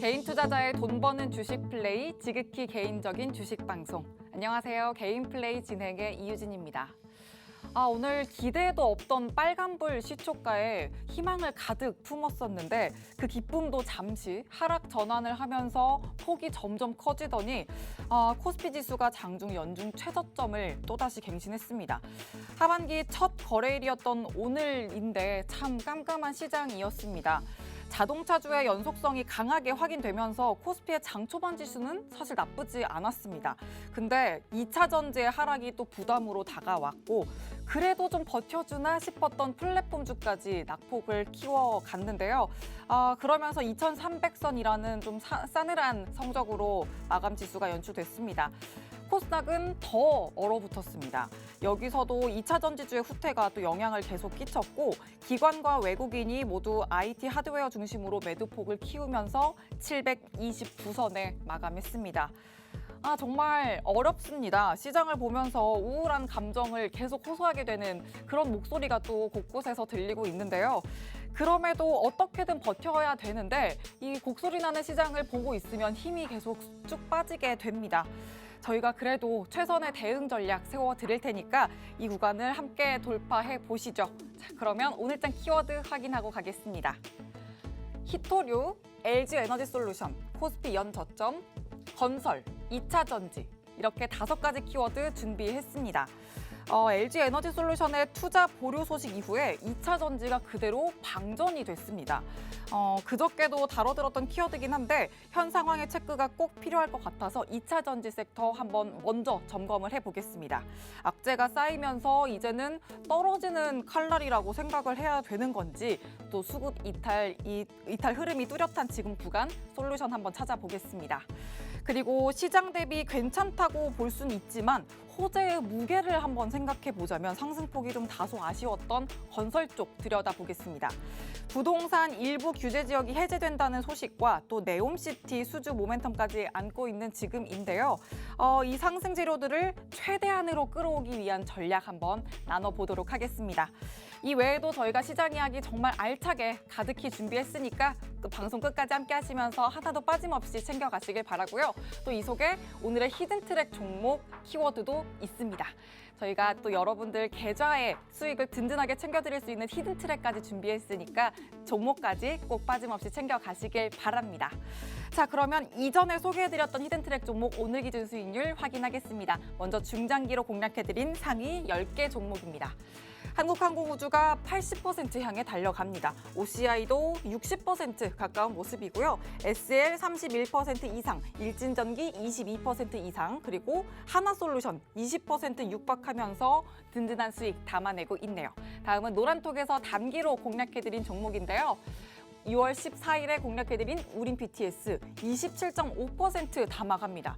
개인 투자자의 돈 버는 주식 플레이, 지극히 개인적인 주식 방송. 안녕하세요. 개인 플레이 진행의 이유진입니다. 오늘 기대도 없던 빨간불 시초가에 희망을 가득 품었었는데 그 기쁨도 잠시 하락 전환을 하면서 폭이 점점 커지더니 코스피 지수가 장중 연중 최저점을 또다시 갱신했습니다. 하반기 첫 거래일이었던 오늘인데 참 깜깜한 시장이었습니다. 자동차주의 연속성이 강하게 확인되면서 코스피의 장 초반 지수는 사실 나쁘지 않았습니다. 근데 2차 전지의 하락이 또 부담으로 다가왔고 그래도 좀 버텨주나 싶었던 플랫폼주까지 낙폭을 키워갔는데요. 그러면서 2300선이라는 좀 싸늘한 성적으로 마감 지수가 연출됐습니다. 코스닥은 더 얼어붙었습니다. 여기서도 2차 전지주의 후퇴가 또 영향을 계속 끼쳤고 기관과 외국인이 모두 IT 하드웨어 중심으로 매도폭을 키우면서 729선에 마감했습니다. 정말 어렵습니다. 시장을 보면서 우울한 감정을 계속 호소하게 되는 그런 목소리가 또 곳곳에서 들리고 있는데요. 그럼에도 어떻게든 버텨야 되는데 이 곡소리 나는 시장을 보고 있으면 힘이 계속 쭉 빠지게 됩니다. 저희가 그래도 최선의 대응 전략 세워드릴 테니까 이 구간을 함께 돌파해 보시죠. 자, 그러면 오늘장 키워드 확인하고 가겠습니다. 히토류, LG에너지솔루션, 코스피 연저점, 건설, 2차 전지 이렇게 5가지 키워드 준비했습니다. LG에너지솔루션의 투자 보류 소식 이후에 2차 전지가 그대로 방전이 됐습니다. 그저께도 다뤄들었던 키워드긴 한데 현 상황의 체크가 꼭 필요할 것 같아서 2차 전지 섹터 한번 먼저 점검을 해보겠습니다. 악재가 쌓이면서 이제는 떨어지는 칼날이라고 생각을 해야 되는 건지 또 수급 이탈 흐름이 뚜렷한 지금 구간 솔루션 한번 찾아보겠습니다. 그리고 시장 대비 괜찮다고 볼 수는 있지만 호재의 무게를 한번 생각해 보자면 상승폭이 좀 다소 아쉬웠던 건설 쪽 들여다보겠습니다. 부동산 일부 규제 지역이 해제된다는 소식과 또 네옴시티 수주 모멘텀까지 안고 있는 지금인데요. 이 상승 재료들을 최대한으로 끌어오기 위한 전략 한번 나눠보도록 하겠습니다. 이 외에도 저희가 시장 이야기 정말 알차게 가득히 준비했으니까 또 방송 끝까지 함께 하시면서 하나도 빠짐없이 챙겨가시길 바라고요. 또 이 속에 오늘의 히든 트랙 종목 키워드도 있습니다. 저희가 또 여러분들 계좌의 수익을 든든하게 챙겨드릴 수 있는 히든 트랙까지 준비했으니까 종목까지 꼭 빠짐없이 챙겨가시길 바랍니다. 자, 그러면 이전에 소개해드렸던 히든 트랙 종목 오늘 기준 수익률 확인하겠습니다. 먼저 중장기로 공략해드린 상위 10개 종목입니다. 한국항공우주가 80% 향해 달려갑니다. OCI도 60% 가까운 모습이고요. SL 31% 이상, 일진전기 22% 이상, 그리고 하나솔루션 20% 육박하면서 든든한 수익 담아내고 있네요. 다음은 노란톡에서 단기로 공략해드린 종목인데요. 2월 14일에 공략해드린 우린 BTS 27.5% 담아갑니다.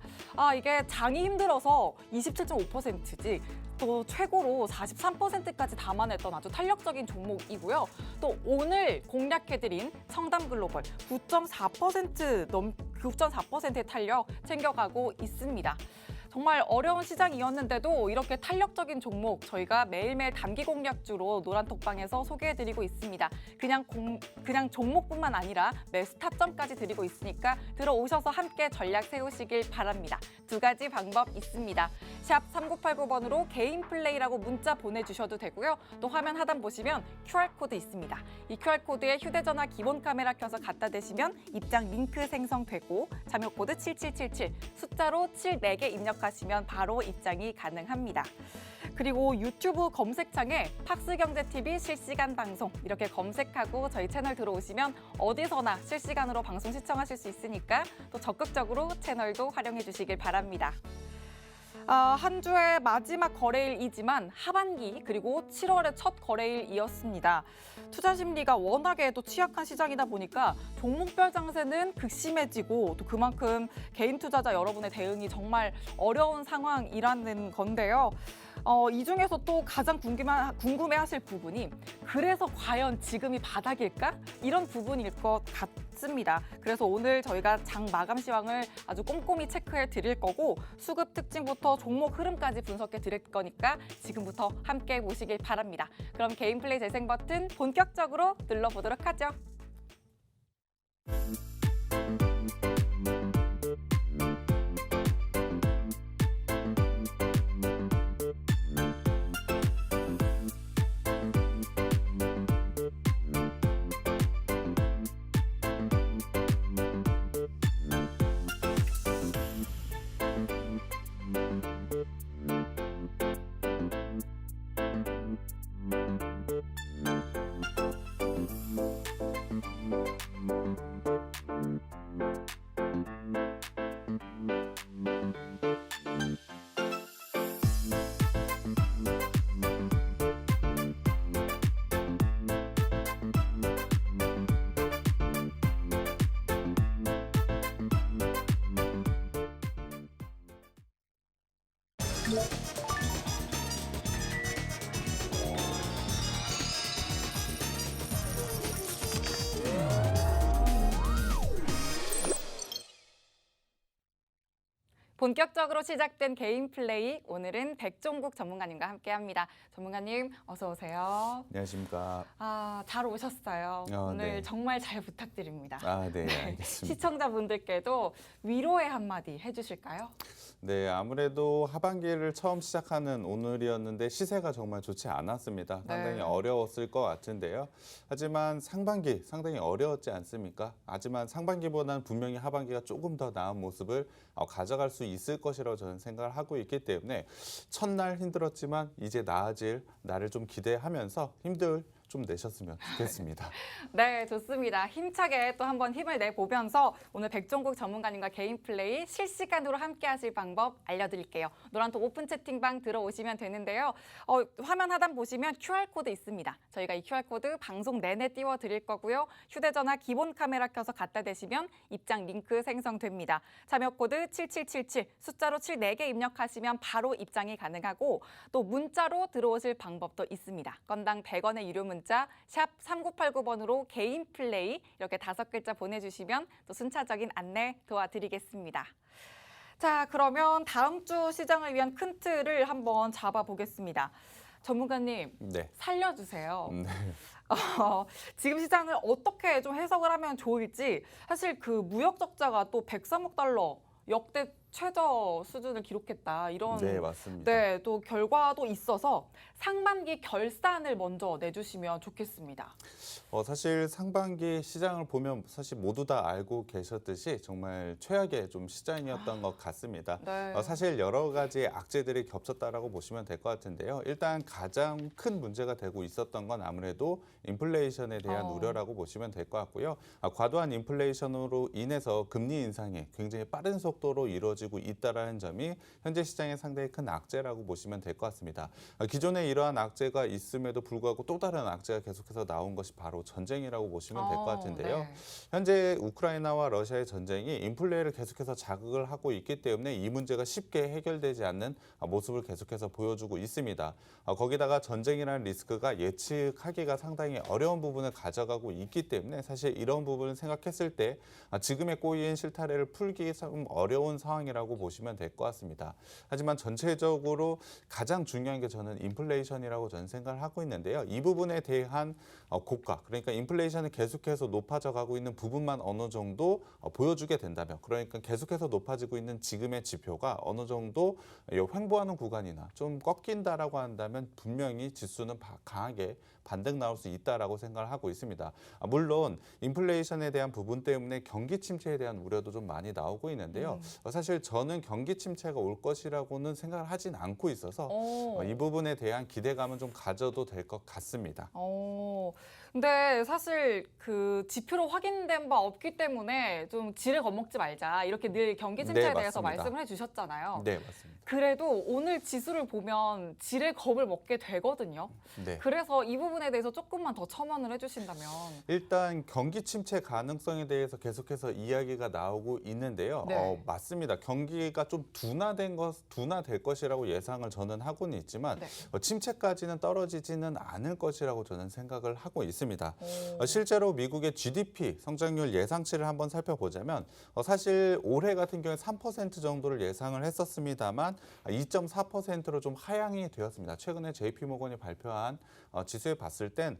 이게 장이 힘들어서 27.5%지 또 최고로 43%까지 담아냈던 아주 탄력적인 종목이고요. 또 오늘 공략해드린 청담글로벌 9.4%의 탄력 챙겨가고 있습니다. 정말 어려운 시장이었는데도 이렇게 탄력적인 종목 저희가 매일매일 단기 공략주로 노란톡방에서 소개해드리고 있습니다. 그냥 종목뿐만 아니라 매수 타점까지 드리고 있으니까 들어오셔서 함께 전략 세우시길 바랍니다. 2가지 방법 있습니다. 샵 3989번으로 개인 플레이라고 문자 보내주셔도 되고요. 또 화면 하단 보시면 QR코드 있습니다. 이 QR코드에 휴대전화 기본 카메라 켜서 갖다 대시면 입장 링크 생성되고 자료코드 7777 숫자로 74개 입력하시면 바로 입장이 가능합니다. 그리고 유튜브 검색창에 팍스경제TV 실시간 방송 이렇게 검색하고 저희 채널 들어오시면 어디서나 실시간으로 방송 시청하실 수 있으니까 또 적극적으로 채널도 활용해 주시길 바랍니다. 한 주의 마지막 거래일이지만 하반기 그리고 7월의 첫 거래일이었습니다. 투자 심리가 워낙에 또 취약한 시장이다 보니까 종목별 장세는 극심해지고 또 그만큼 개인 투자자 여러분의 대응이 정말 어려운 상황이라는 건데요. 이 중에서 또 가장 궁금해하실 부분이 그래서 과연 지금이 바닥일까? 이런 부분일 것 같습니다. 그래서 오늘 저희가 장 마감 시황을 아주 꼼꼼히 체크해 드릴 거고 수급 특징부터 종목 흐름까지 분석해 드릴 거니까 지금부터 함께 보시길 바랍니다. 그럼 개인 플레이 재생 버튼 본격적으로 눌러보도록 하죠. 본격적으로 시작된 개인 플레이, 오늘은 백종국 전문가님과 함께합니다. 전문가님 어서 오세요. 안녕하십니까. 잘 오셨어요. 오늘 네. 정말 잘 부탁드립니다. 네, 알겠습니다. 시청자분들께도 위로의 한마디 해주실까요? 네, 아무래도 하반기를 처음 시작하는 오늘이었는데 시세가 정말 좋지 않았습니다. 상당히 네. 어려웠을 것 같은데요. 하지만 상반기 상당히 어려웠지 않습니까? 하지만 상반기보다는 분명히 하반기가 조금 더 나은 모습을 가져갈 수 있을 것이라고 저는 생각을 하고 있기 때문에 첫날 힘들었지만 이제 나아질 날을 좀 기대하면서 힘들 좀 내셨으면 좋겠습니다. 네, 좋습니다. 힘차게 또 한번 힘을 내보면서 오늘 백종국 전문가님과 개인 플레이 실시간으로 함께 하실 방법 알려드릴게요. 노란톡 오픈 채팅방 들어오시면 되는데요. 화면 하단 보시면 QR코드 있습니다. 저희가 이 QR코드 방송 내내 띄워드릴 거고요. 휴대전화 기본 카메라 켜서 갖다 대시면 입장 링크 생성됩니다. 참여 코드 7777, 숫자로 7 4개 입력하시면 바로 입장이 가능하고 또 문자로 들어오실 방법도 있습니다. 건당 100원의 유료 문자 샵 3989번으로 개인 플레이 이렇게 5글자 보내주시면 또 순차적인 안내 도와드리겠습니다. 자, 그러면 다음 주 시장을 위한 큰 틀을 한번 잡아보겠습니다. 전문가님, 네. 살려주세요. 네. 지금 시장을 어떻게 좀 해석을 하면 좋을지 사실 그 무역 적자가 또 103억 달러 역대 최저 수준을 기록했다 이런 네, 맞습니다. 네, 또 결과도 있어서 상반기 결산을 먼저 내주시면 좋겠습니다. 사실 상반기 시장을 보면 사실 모두 다 알고 계셨듯이 정말 최악의 좀 시장이었던 것 같습니다. 네. 사실 여러 가지 악재들이 겹쳤다라고 보시면 될 것 같은데요. 일단 가장 큰 문제가 되고 있었던 건 아무래도 인플레이션에 대한 우려라고 보시면 될 것 같고요. 과도한 인플레이션으로 인해서 금리 인상이 굉장히 빠른 속도로 이루어지고 있다는 점이 현재 시장의 상당히 큰 악재라고 보시면 될 것 같습니다. 기존에 이러한 악재가 있음에도 불구하고 또 다른 악재가 계속해서 나온 것이 바로 전쟁이라고 보시면 될 것 같은데요. 네. 현재 우크라이나와 러시아의 전쟁이 인플레를 계속해서 자극을 하고 있기 때문에 이 문제가 쉽게 해결되지 않는 모습을 계속해서 보여주고 있습니다. 거기다가 전쟁이라는 리스크가 예측하기가 상당히 어려운 부분을 가져가고 있기 때문에 사실 이런 부분을 생각했을 때 지금의 꼬인 실타래를 풀기 좀 어려운 상황이라고 보시면 될 것 같습니다. 하지만 전체적으로 가장 중요한 게 저는 인플레이션이라고 저는 생각을 하고 있는데요. 이 부분에 대한 고가, 그러니까 인플레이션이 계속해서 높아져 가고 있는 부분만 어느 정도 보여주게 된다면, 그러니까 계속해서 높아지고 있는 지금의 지표가 어느 정도 횡보하는 구간이나 좀 꺾인다라고 한다면 분명히 지수는 강하게 반등 나올 수 있다라고 생각을 하고 있습니다. 물론 인플레이션에 대한 부분 때문에 경기 침체에 대한 우려도 좀 많이 나오고 있는데요. 사실 저는 경기 침체가 올 것이라고는 생각을 하진 않고 있어서 이 부분에 대한 기대감은 좀 가져도 될 것 같습니다. 근데 사실 그 지표로 확인된 바 없기 때문에 좀 지레 겁먹지 말자 이렇게 늘 경기 침체에 네, 대해서 맞습니다. 말씀을 해주셨잖아요. 네, 맞습니다. 그래도 오늘 지수를 보면 지레 겁을 먹게 되거든요. 네. 그래서 이 부분에 대해서 조금만 더 첨언을 해주신다면. 일단 경기 침체 가능성에 대해서 계속해서 이야기가 나오고 있는데요. 네. 맞습니다. 경기가 좀 둔화될 것이라고 예상을 저는 하고는 있지만 네. 침체까지는 떨어지지는 않을 것이라고 저는 생각을 하고 있습니다. 오. 실제로 미국의 GDP 성장률 예상치를 한번 살펴보자면 사실 올해 같은 경우에 3% 정도를 예상을 했었습니다만 2.4%로 좀 하향이 되었습니다. 최근에 JP모건이 발표한 지수에 봤을 땐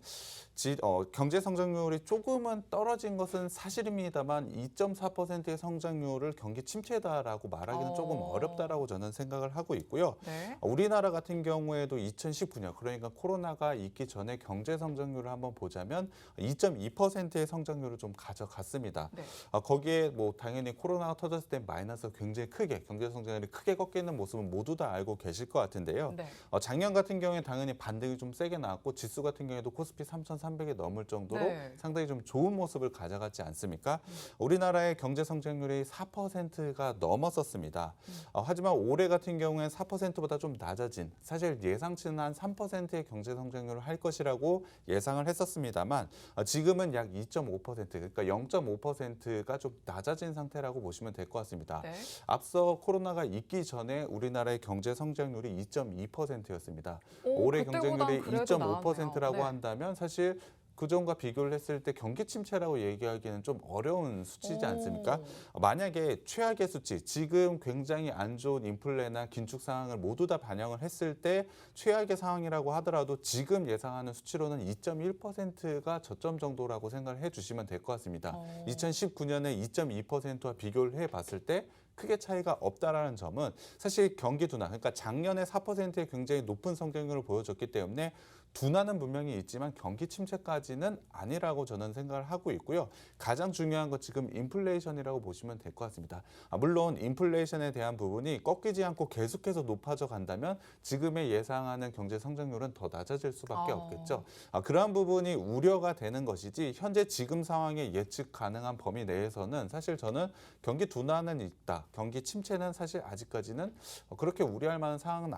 경제 성장률이 조금은 떨어진 것은 사실입니다만 2.4%의 성장률을 경기 침체다라고 말하기는 조금 어렵다라고 저는 생각을 하고 있고요. 네. 우리나라 같은 경우에도 2019년, 그러니까 코로나가 있기 전에 경제 성장률을 한번 보자 보자면 2.2%의 성장률을 좀 가져갔습니다. 네. 거기에 뭐 당연히 코로나가 터졌을 때 마이너스가 굉장히 크게 경제 성장률이 크게 꺾이는 모습은 모두 다 알고 계실 것 같은데요. 네. 작년 같은 경우에 당연히 반등이 좀 세게 나왔고 지수 같은 경우에도 코스피 3,300이 넘을 정도로 네. 상당히 좀 좋은 모습을 가져갔지 않습니까? 우리나라의 경제 성장률이 4%가 넘었었습니다. 하지만 올해 같은 경우엔 4%보다 좀 낮아진, 사실 예상치는 한 3%의 경제 성장률을 할 것이라고 예상을 했었습니다만 지금은 약 2.5%, 그러니까 0.5%가 좀 낮아진 상태라고 보시면 될 것 같습니다. 네. 앞서 코로나가 있기 전에 우리나라의 경제 성장률이 2.2%였습니다. 오, 올해 그때보단 경쟁률이 그래도 2.5%라고 나았네요. 한다면 사실 그전과 비교를 했을 때 경기 침체라고 얘기하기는 좀 어려운 수치지 않습니까? 만약에 최악의 수치, 지금 굉장히 안 좋은 인플레나 긴축 상황을 모두 다 반영을 했을 때 최악의 상황이라고 하더라도 지금 예상하는 수치로는 2.1%가 저점 정도라고 생각을 해주시면 될 것 같습니다. 2019년에 2.2%와 비교를 해봤을 때 크게 차이가 없다라는 점은 사실 경기 둔화, 그러니까 작년에 4%의 굉장히 높은 성장률을 보여줬기 때문에 둔화는 분명히 있지만 경기 침체까지는 아니라고 저는 생각을 하고 있고요. 가장 중요한 건 지금 인플레이션이라고 보시면 될 것 같습니다. 물론 인플레이션에 대한 부분이 꺾이지 않고 계속해서 높아져 간다면 지금의 예상하는 경제 성장률은 더 낮아질 수밖에 없겠죠. 그러한 부분이 우려가 되는 것이지 현재 지금 상황에 예측 가능한 범위 내에서는 사실 저는 경기 둔화는 있다. 경기 침체는 사실 아직까지는 그렇게 우려할 만한 상황은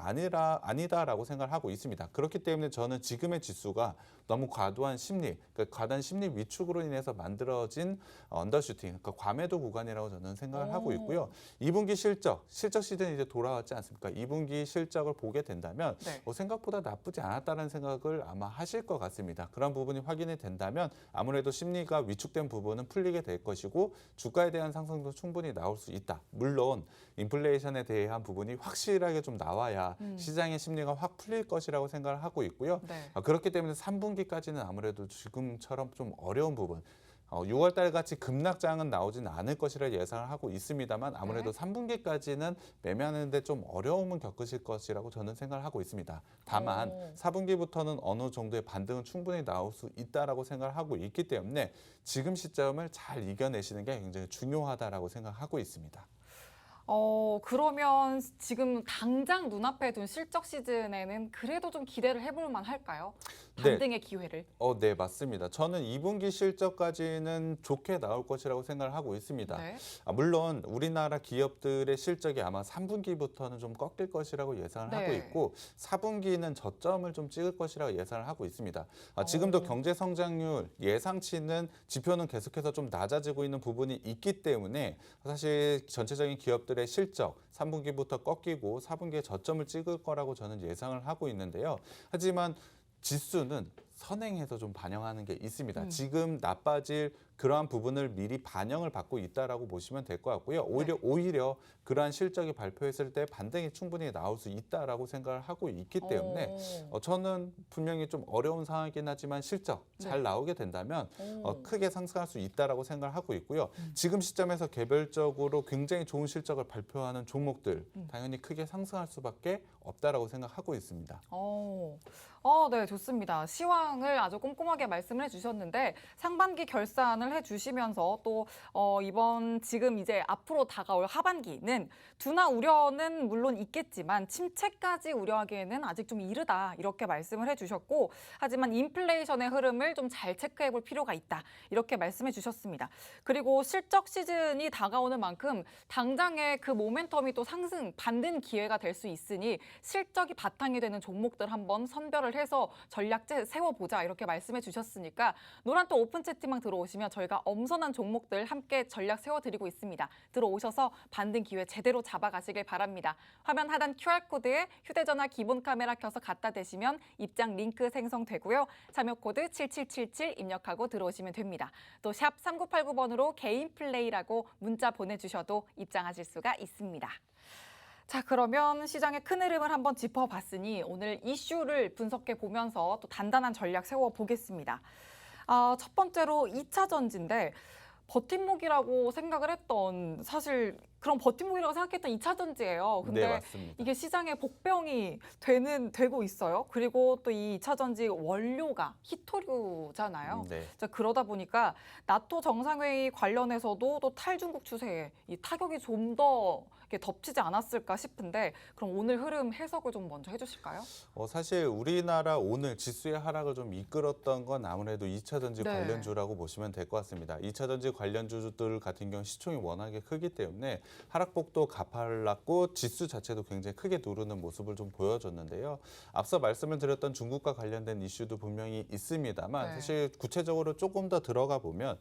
아니다라고 생각을 하고 있습니다. 그렇기 때문에 저는 지금의 지수가 너무 과도한 심리, 그러니까 과도한 심리 위축으로 인해서 만들어진 언더슈팅, 그러니까 과매도 구간이라고 저는 생각을 하고 있고요. 2분기 실적 시즌이 이제 돌아왔지 않습니까? 2분기 실적을 보게 된다면 네. 생각보다 나쁘지 않았다는 생각을 아마 하실 것 같습니다. 그런 부분이 확인이 된다면 아무래도 심리가 위축된 부분은 풀리게 될 것이고 주가에 대한 상승도 충분히 나올 수 있다. 물론 인플레이션에 대한 부분이 확실하게 좀 나와야 시장의 심리가 확 풀릴 것이라고 생각을 하고 있고요. 네. 그렇기 때문에 3분기까지는 아무래도 지금처럼 좀 어려운 부분, 6월 달 같이 급락장은 나오진 않을 것이라 예상을 하고 있습니다만 아무래도 네. 3분기까지는 매매하는데 좀 어려움은 겪으실 것이라고 저는 생각을 하고 있습니다. 다만 오. 4분기부터는 어느 정도의 반등은 충분히 나올 수 있다라고 생각을 하고 있기 때문에 지금 시점을 잘 이겨내시는 게 굉장히 중요하다라고 생각하고 있습니다. 그러면 지금 당장 눈앞에 둔 실적 시즌에는 그래도 좀 기대를 해볼 만할까요? 반등의 기회를. 네, 맞습니다. 저는 2분기 실적까지는 좋게 나올 것이라고 생각을 하고 있습니다. 네. 물론 우리나라 기업들의 실적이 아마 3분기부터는 좀 꺾일 것이라고 예상을 하고 네. 있고 4분기는 저점을 좀 찍을 것이라고 예상을 하고 있습니다. 지금도 경제 성장률 예상치는 지표는 계속해서 좀 낮아지고 있는 부분이 있기 때문에 사실 전체적인 기업들의 실적 3분기부터 꺾이고 4분기에 저점을 찍을 거라고 저는 예상을 하고 있는데요. 하지만 지수는 선행해서 좀 반영하는 게 있습니다. 지금 나빠질 그러한 부분을 미리 반영을 받고 있다라고 보시면 될 것 같고요. 오히려 그러한 실적이 발표했을 때 반등이 충분히 나올 수 있다라고 생각을 하고 있기 때문에 저는 분명히 좀 어려운 상황이긴 하지만 실적 잘 나오게 된다면 크게 상승할 수 있다라고 생각을 하고 있고요. 지금 시점에서 개별적으로 굉장히 좋은 실적을 발표하는 종목들 당연히 크게 상승할 수밖에 없다라고 생각하고 있습니다. 네, 좋습니다. 시황을 아주 꼼꼼하게 말씀을 해주셨는데 상반기 결산을 해주시면서 또 이번 지금 이제 앞으로 다가올 하반기는 둔화 우려는 물론 있겠지만 침체까지 우려하기에는 아직 좀 이르다 이렇게 말씀을 해주셨고 하지만 인플레이션의 흐름을 좀 잘 체크해볼 필요가 있다 이렇게 말씀해 주셨습니다. 그리고 실적 시즌이 다가오는 만큼 당장의 그 모멘텀이 또 상승 반등 기회가 될 수 있으니 실적이 바탕이 되는 종목들 한번 선별을 해서 전략 세워보자 이렇게 말씀해 주셨으니까 노란또 오픈 채팅방 들어오시면 저희가 엄선한 종목들 함께 전략 세워드리고 있습니다. 들어오셔서 반등 기회 제대로 잡아가시길 바랍니다. 화면 하단 QR코드에 휴대전화 기본 카메라 켜서 갖다 대시면 입장 링크 생성되고요. 참여 코드 7777 입력하고 들어오시면 됩니다. 또 샵 3989번으로 개인 플레이라고 문자 보내주셔도 입장하실 수가 있습니다. 자, 그러면 시장의 큰 흐름을 한번 짚어봤으니 오늘 이슈를 분석해 보면서 또 단단한 전략 세워보겠습니다. 첫 번째로 2차 전지인데 버팀목이라고 생각을 했던 사실 그런 버팀목이라고 생각했던 2차 전지예요. 네, 근데 맞습니다. 이게 시장의 복병이 되고 있어요. 그리고 또 이 2차 전지 원료가 희토류잖아요. 네. 자, 그러다 보니까 나토 정상회의 관련해서도 또 탈중국 추세에 이 타격이 좀 더 덮치지 않았을까 싶은데 그럼 오늘 흐름 해석을 좀 먼저 해주실까요? 사실 우리나라 오늘 지수의 하락을 좀 이끌었던 건 아무래도 2차 전지 네. 관련주라고 보시면 될 것 같습니다. 2차 전지 관련주들 같은 경우 시총이 워낙에 크기 때문에 하락폭도 가팔랐고 지수 자체도 굉장히 크게 누르는 모습을 좀 보여줬는데요. 앞서 말씀을 드렸던 중국과 관련된 이슈도 분명히 있습니다만 네. 사실 구체적으로 조금 더 들어가 보면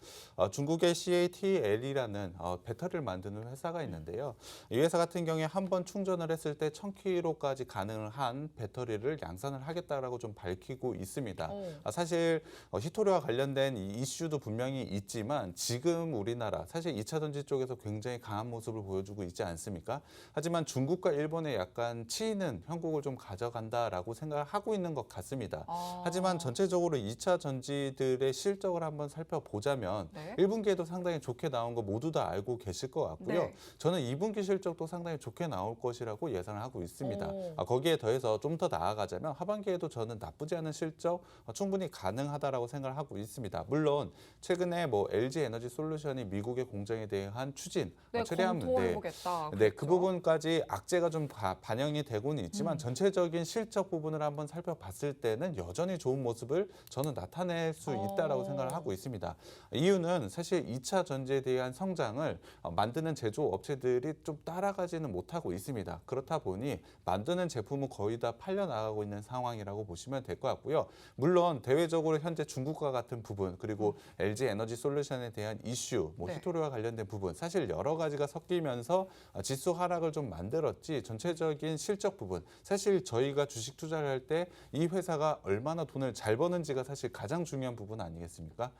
중국의 CATL이라는 배터리를 만드는 회사가 있는데요. 이 회사 같은 경우에 한 번 충전을 했을 때 1000km까지 가능한 배터리를 양산을 하겠다라고 좀 밝히고 있습니다. 사실 희토류와 관련된 이 이슈도 분명히 있지만 지금 우리나라 사실 2차 전지 쪽에서 굉장히 강한 모습을 보여주고 있지 않습니까? 하지만 중국과 일본에 약간 치이는 형국을 좀 가져간다라고 생각을 하고 있는 것 같습니다. 하지만 전체적으로 2차 전지들의 실적을 한번 살펴보자면 네. 1분기에도 상당히 좋게 나온 거 모두 다 알고 계실 것 같고요. 네. 저는 2분기 실적도 상당히 좋게 나올 것이라고 예상을 하고 있습니다. 오. 거기에 더해서 좀 더 나아가자면 하반기에도 저는 나쁘지 않은 실적 충분히 가능하다라고 생각을 하고 있습니다. 물론 최근에 뭐 LG 에너지 솔루션이 미국의 공정에 대한 추진, 네, 최대한 검토해보겠다. 네, 그 그랬죠. 부분까지 악재가 좀 반영이 되고는 있지만 전체적인 실적 부분을 한번 살펴봤을 때는 여전히 좋은 모습을 저는 나타낼 수 있다라고 생각을 하고 있습니다. 이유는 사실 2차 전지에 대한 성장을 만드는 제조업체들이 좀 따라가지는 못하고 있습니다. 그렇다 보니 만드는 제품은 거의 다 팔려나가고 있는 상황이라고 보시면 될 것 같고요. 물론 대외적으로 현재 중국과 같은 부분 그리고 LG 에너지 솔루션에 대한 이슈, 뭐 네. 희토류와 관련된 부분 사실 여러 가지가 섞이면서 지수 하락을 좀 만들었지 전체적인 실적 부분 사실 저희가 주식 투자를 할 때 이 회사가 얼마나 돈을 잘 버는지가 사실 가장 중요한 부분 아니겠습니까?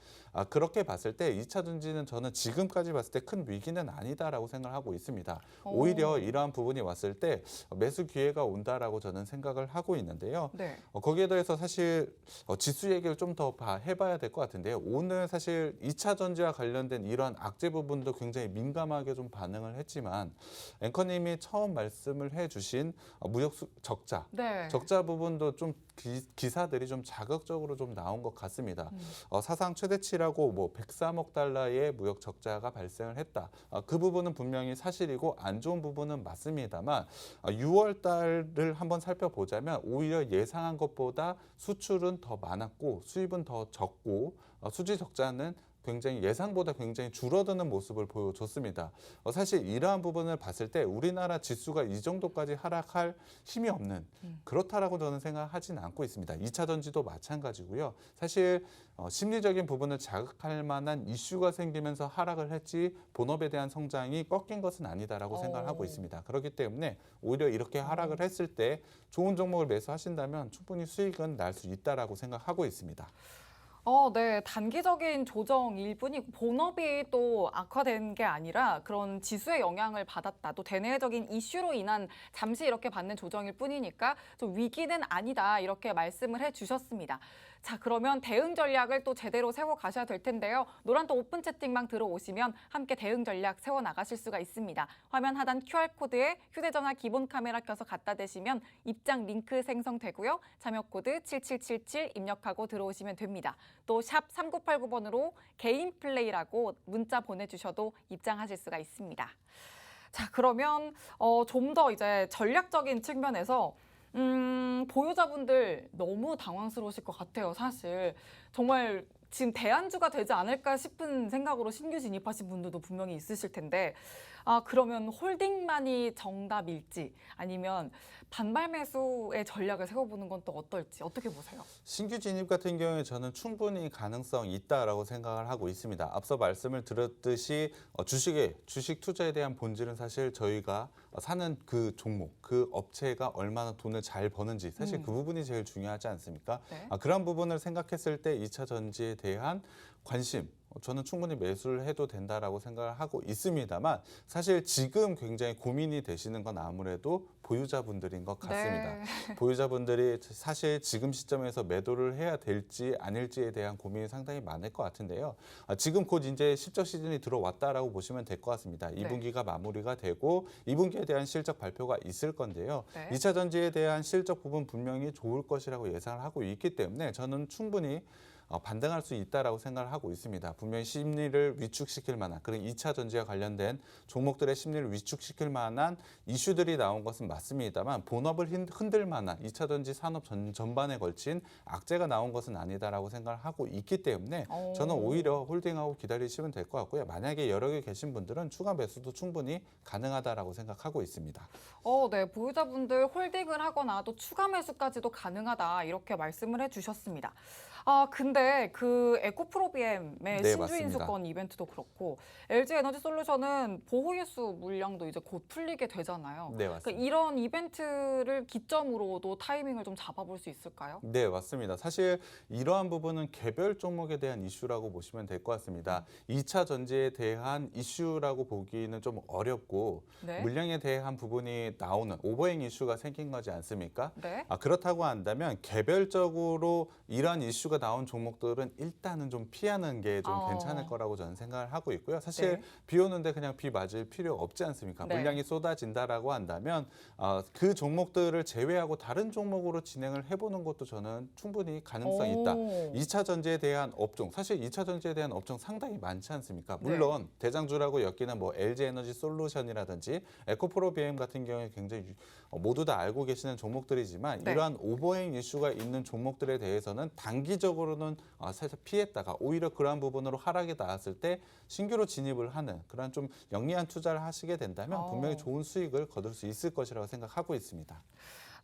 그렇게 봤을 때 2차 전지는 저는 지금까지 봤을 때 큰 위기는 아니다라고 생각을 하고 있습니다. 오히려 이러한 부분이 왔을 때 매수 기회가 온다라고 저는 생각을 하고 있는데요. 네. 거기에 더해서 사실 지수 얘기를 좀 더 해봐야 될 것 같은데요. 오늘 사실 2차 전지와 관련된 이러한 악재 부분도 굉장히 민감하게 좀 반응을 했지만 앵커님이 처음 말씀을 해주신 무역 적자, 네. 적자 부분도 좀 기사들이 좀 자극적으로 좀 나온 것 같습니다. 사상 최대치라고 뭐 103억 달러의 무역 적자가 발생을 했다. 그 부분은 분명히 사실이고 안 좋은 부분은 맞습니다만 6월 달을 한번 살펴보자면 오히려 예상한 것보다 수출은 더 많았고 수입은 더 적고 수지 적자는 굉장히 예상보다 굉장히 줄어드는 모습을 보여줬습니다. 사실 이러한 부분을 봤을 때 우리나라 지수가 이 정도까지 하락할 힘이 없는 그렇다라고 저는 생각하지는 않고 있습니다. 2차 전지도 마찬가지고요. 사실 심리적인 부분을 자극할 만한 이슈가 생기면서 하락을 했지 본업에 대한 성장이 꺾인 것은 아니다라고 생각을 하고 있습니다. 그렇기 때문에 오히려 이렇게 하락을 했을 때 좋은 종목을 매수하신다면 충분히 수익은 날 수 있다라고 생각하고 있습니다. 네. 단기적인 조정일 뿐이고 본업이 또 악화된 게 아니라 그런 지수의 영향을 받았다. 또 대내적인 이슈로 인한 잠시 이렇게 받는 조정일 뿐이니까 좀 위기는 아니다. 이렇게 말씀을 해주셨습니다. 자, 그러면 대응 전략을 또 제대로 세워 가셔야 될 텐데요. 노란또 오픈 채팅방 들어오시면 함께 대응 전략 세워 나가실 수가 있습니다. 화면 하단 QR코드에 휴대전화 기본 카메라 켜서 갖다 대시면 입장 링크 생성되고요. 참여 코드 7777 입력하고 들어오시면 됩니다. 또 샵 3989번으로 개인 플레이라고 문자 보내주셔도 입장하실 수가 있습니다. 자, 그러면 좀 더 이제 전략적인 측면에서 보유자분들 너무 당황스러우실 것 같아요, 사실. 정말 지금 대안주가 되지 않을까 싶은 생각으로 신규 진입하신 분들도 분명히 있으실 텐데 그러면 홀딩만이 정답일지 아니면 반발 매수의 전략을 세워보는 건 또 어떨지 어떻게 보세요? 신규 진입 같은 경우에 저는 충분히 가능성이 있다라고 생각을 하고 있습니다. 앞서 말씀을 드렸듯이 주식 투자에 대한 본질은 사실 저희가 사는 그 종목, 그 업체가 얼마나 돈을 잘 버는지 사실 그 부분이 제일 중요하지 않습니까? 네. 그런 부분을 생각했을 때 2차 전지에 대한 관심, 저는 충분히 매수를 해도 된다라고 생각을 하고 있습니다만 사실 지금 굉장히 고민이 되시는 건 아무래도 보유자분들인 것 같습니다. 네. 보유자분들이 사실 지금 시점에서 매도를 해야 될지 아닐지에 대한 고민이 상당히 많을 것 같은데요. 지금 곧 이제 실적 시즌이 들어왔다라고 보시면 될 것 같습니다. 2분기가 마무리가 되고 2분기에 대한 실적 발표가 있을 건데요. 네. 2차 전지에 대한 실적 부분 분명히 좋을 것이라고 예상을 하고 있기 때문에 저는 충분히 반등할 수 있다라고 생각을 하고 있습니다. 분명히 심리를 위축시킬 만한 그런 2차 전지와 관련된 종목들의 심리를 위축시킬 만한 이슈들이 나온 것은 맞습니다만 본업을 흔들 만한 2차 전지 산업 전반에 걸친 악재가 나온 것은 아니다라고 생각을 하고 있기 때문에 저는 오히려 홀딩하고 기다리시면 될 것 같고요. 만약에 여러 개 계신 분들은 추가 매수도 충분히 가능하다라고 생각하고 있습니다. 네. 보유자분들 홀딩을 하거나 또 추가 매수까지도 가능하다 이렇게 말씀을 해주셨습니다. 근데 그 에코프로비엠의 네, 신주인 맞습니다. 수건 이벤트도 그렇고 LG 에너지솔루션은 보호예수 물량도 이제 곧 풀리게 되잖아요. 네, 그러니까 맞습니다. 이런 이벤트를 기점으로도 타이밍을 좀 잡아볼 수 있을까요? 네, 맞습니다. 사실 이러한 부분은 개별 종목에 대한 이슈라고 보시면 될 것 같습니다. 2차 전지에 대한 이슈라고 보기는 좀 어렵고 네. 물량에 대한 부분이 나오는 오버행 이슈가 생긴 거지 않습니까? 네. 그렇다고 한다면 개별적으로 이러한 이슈가 나온 종목들은 일단은 좀 피하는 게 좀 괜찮을 거라고 저는 생각을 하고 있고요. 사실 네. 비 오는데 그냥 비 맞을 필요 없지 않습니까? 네. 물량이 쏟아진다라고 한다면 그 종목들을 제외하고 다른 종목으로 진행을 해보는 것도 저는 충분히 가능성이 있다. 2차 전지에 대한 업종, 사실 2차 전지에 대한 업종 상당히 많지 않습니까? 물론 대장주라고 엮이는 뭐 LG 에너지 솔루션이라든지 에코프로 BM 같은 경우에 굉장히 모두 다 알고 계시는 종목들이지만 네. 이러한 오버행 이슈가 있는 종목들에 대해서는 단기적으로는 살짝 피했다가 오히려 그러한 부분으로 하락이 나왔을 때 신규로 진입을 하는 그런 좀 영리한 투자를 하시게 된다면 분명히 좋은 수익을 거둘 수 있을 것이라고 생각하고 있습니다.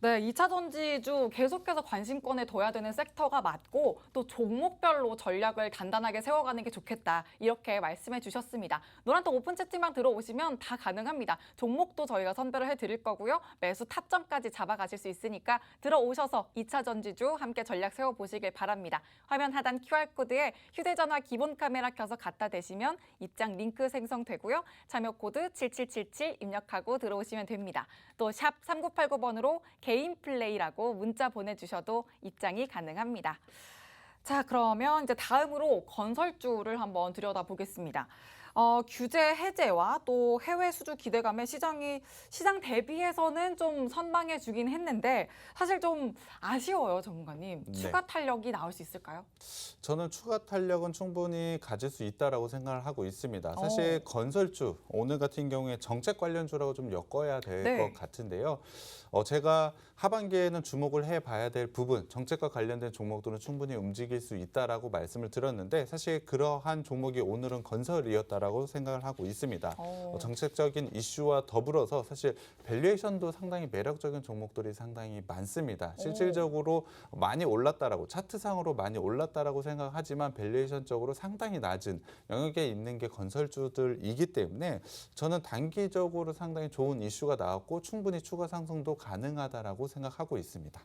네, 2차 전지주 계속해서 관심권에 둬야 되는 섹터가 맞고 또 종목별로 전략을 단단하게 세워가는 게 좋겠다. 이렇게 말씀해 주셨습니다. 노란톡 오픈 채팅방 들어오시면 다 가능합니다. 종목도 저희가 선별을 해드릴 거고요. 매수 타점까지 잡아가실 수 있으니까 들어오셔서 2차 전지주 함께 전략 세워보시길 바랍니다. 화면 하단 QR코드에 휴대전화 기본 카메라 켜서 갖다 대시면 입장 링크 생성되고요. 참여 코드 7777 입력하고 들어오시면 됩니다. 또 샵 3989번으로 개인 플레이라고 문자 보내주셔도 입장이 가능합니다. 자, 그러면 이제 다음으로 건설주를 한번 들여다보겠습니다. 규제 해제와 또 해외 수주 기대감에 시장 대비해서는 좀 선방해 주긴 했는데 사실 좀 아쉬워요, 전문가님. 네. 추가 탄력이 나올 수 있을까요? 저는 추가 탄력은 충분히 가질 수 있다라고 생각을 하고 있습니다. 사실 건설주 오늘 같은 경우에 정책 관련주라고 좀 엮어야 될 네. 것 같은데요. 제가 하반기에는 주목을 해봐야 될 부분, 정책과 관련된 종목들은 충분히 움직일 수 있다라고 말씀을 드렸는데 사실 그러한 종목이 오늘은 건설이었다라고 생각을 하고 있습니다. 정책적인 이슈와 더불어서 사실 밸류에이션도 상당히 매력적인 종목들이 상당히 많습니다. 실질적으로 많이 올랐다라고 차트상으로 많이 올랐다라고 생각하지만 밸류에이션적으로 상당히 낮은 영역에 있는 게 건설주들이기 때문에 저는 단기적으로 상당히 좋은 이슈가 나왔고 충분히 추가 상승도 가능하다라고 생각하고 있습니다.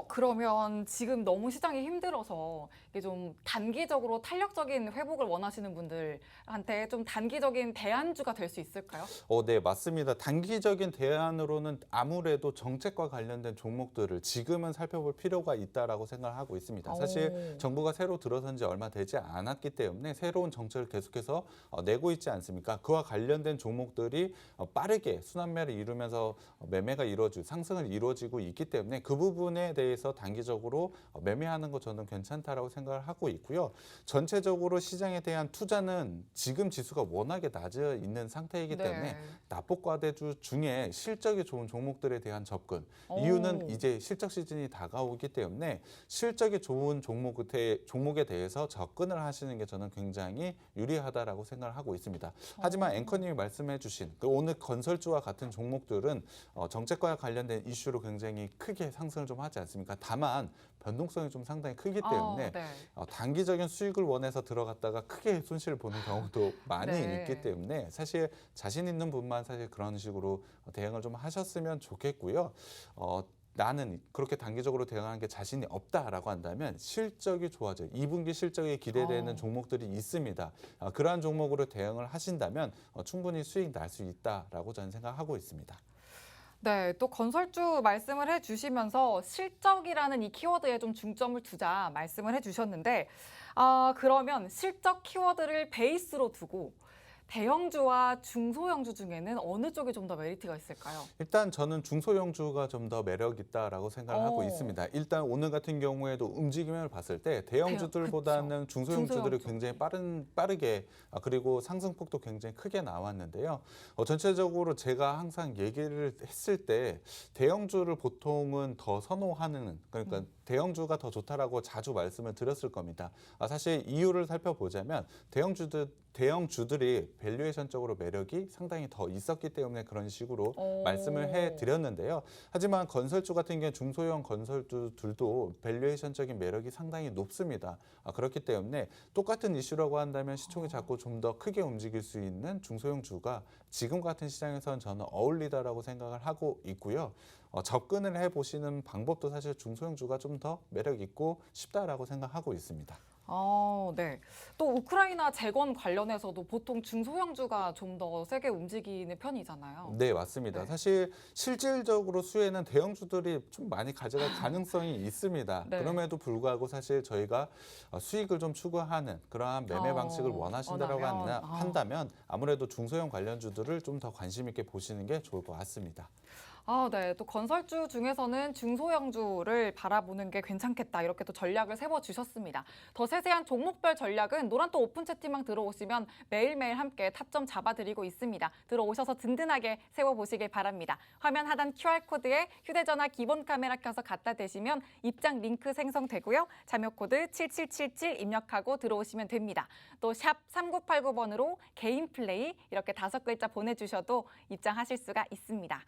그러면 지금 너무 시장이 힘들어서 이게 좀 단기적으로 탄력적인 회복을 원하시는 분들한테 좀 단기적인 대안주가 될 수 있을까요? 네, 맞습니다. 단기적인 대안으로는 아무래도 정책과 관련된 종목들을 지금은 살펴볼 필요가 있다라고 생각을 하고 있습니다. 사실 정부가 새로 들어선 지 얼마 되지 않았기 때문에 새로운 정책을 계속해서 내고 있지 않습니까? 그와 관련된 종목들이 빠르게 순환매를 이루면서 매매가 이루어지고 상승을 이루어지고 있기 때문에 그 부분에 대해서 단기적으로 매매하는 거 저는 괜찮다라고 생각을 하고 있고요. 전체적으로 시장에 대한 투자는 지금 지수가 워낙에 낮아 있는 상태이기 때문에 납폭과대주 중에 실적이 좋은 종목들에 대한 접근. 이유는 이제 실적 시즌이 다가오기 때문에 실적이 좋은 종목에 대해서 접근을 하시는 게 저는 굉장히 유리하다라고 생각을 하고 있습니다. 하지만 앵커님이 말씀해 주신 오늘 건설주와 같은 종목들은 정책과 관련된 이슈로 굉장히 크게 상승을 좀 하지 않습니까? 다만 변동성이 좀 상당히 크기 때문에 단기적인 수익을 원해서 들어갔다가 크게 손실을 보는 경우도 많이 있기 때문에 사실 자신 있는 분만 사실 그런 식으로 대응을 좀 하셨으면 좋겠고요. 나는 그렇게 단기적으로 대응하는 게 자신이 없다라고 한다면 실적이 좋아져요. 2분기 실적이 기대되는 종목들이 있습니다. 그러한 종목으로 대응을 하신다면 충분히 수익 날 수 있다라고 저는 생각하고 있습니다. 네, 또 건설주 말씀을 해주시면서 실적이라는 이 키워드에 좀 중점을 두자 말씀을 해주셨는데, 그러면 실적 키워드를 베이스로 두고 대형주와 중소형주 중에는 어느 쪽이 좀 더 메리트가 있을까요? 일단 저는 중소형주가 좀 더 매력 있다라고 생각을 하고 어. 있습니다. 일단 오늘 같은 경우에도 움직임을 봤을 때 대형주들보다는 중소형주들이 중소형주. 굉장히 빠르게 그리고 상승폭도 굉장히 크게 나왔는데요. 전체적으로 제가 항상 얘기를 했을 때 대형주를 보통은 더 선호하는 그러니까 대형주가 더 좋다라고 자주 말씀을 드렸을 겁니다. 사실 이유를 살펴보자면 대형주들이 밸류에이션적으로 매력이 상당히 더 있었기 때문에 그런 식으로 말씀을 해드렸는데요. 하지만 건설주 같은 경우 중소형 건설주들도 밸류에이션적인 매력이 상당히 높습니다. 그렇기 때문에 똑같은 이슈라고 한다면 시총이 자꾸 좀 더 크게 움직일 수 있는 중소형주가 지금 같은 시장에서는 저는 어울리다라고 생각을 하고 있고요. 접근을 해보시는 방법도 사실 중소형주가 좀 더 매력 있고 쉽다라고 생각하고 있습니다. 네. 또 우크라이나 재건 관련해서도 보통 중소형주가 좀 더 세게 움직이는 편이잖아요. 네, 맞습니다. 네. 사실 실질적으로 수혜는 대형주들이 좀 많이 가져갈 가능성이 있습니다. 네. 그럼에도 불구하고 사실 저희가 수익을 좀 추구하는 그러한 매매 방식을 원하신다고 한다면 아무래도 중소형 관련주들을 좀 더 관심 있게 보시는 게 좋을 것 같습니다. 네. 또 건설주 중에서는 중소형주를 바라보는 게 괜찮겠다. 이렇게 또 전략을 세워주셨습니다. 더 세세한 종목별 전략은 노란또 오픈 채팅방 들어오시면 매일매일 함께 타점 잡아드리고 있습니다. 들어오셔서 든든하게 세워보시길 바랍니다. 화면 하단 QR코드에 휴대전화 기본 카메라 켜서 갖다 대시면 입장 링크 생성되고요. 자료코드 7777 입력하고 들어오시면 됩니다. 또 샵 3989번으로 개인 플레이 이렇게 5글자 보내주셔도 입장하실 수가 있습니다.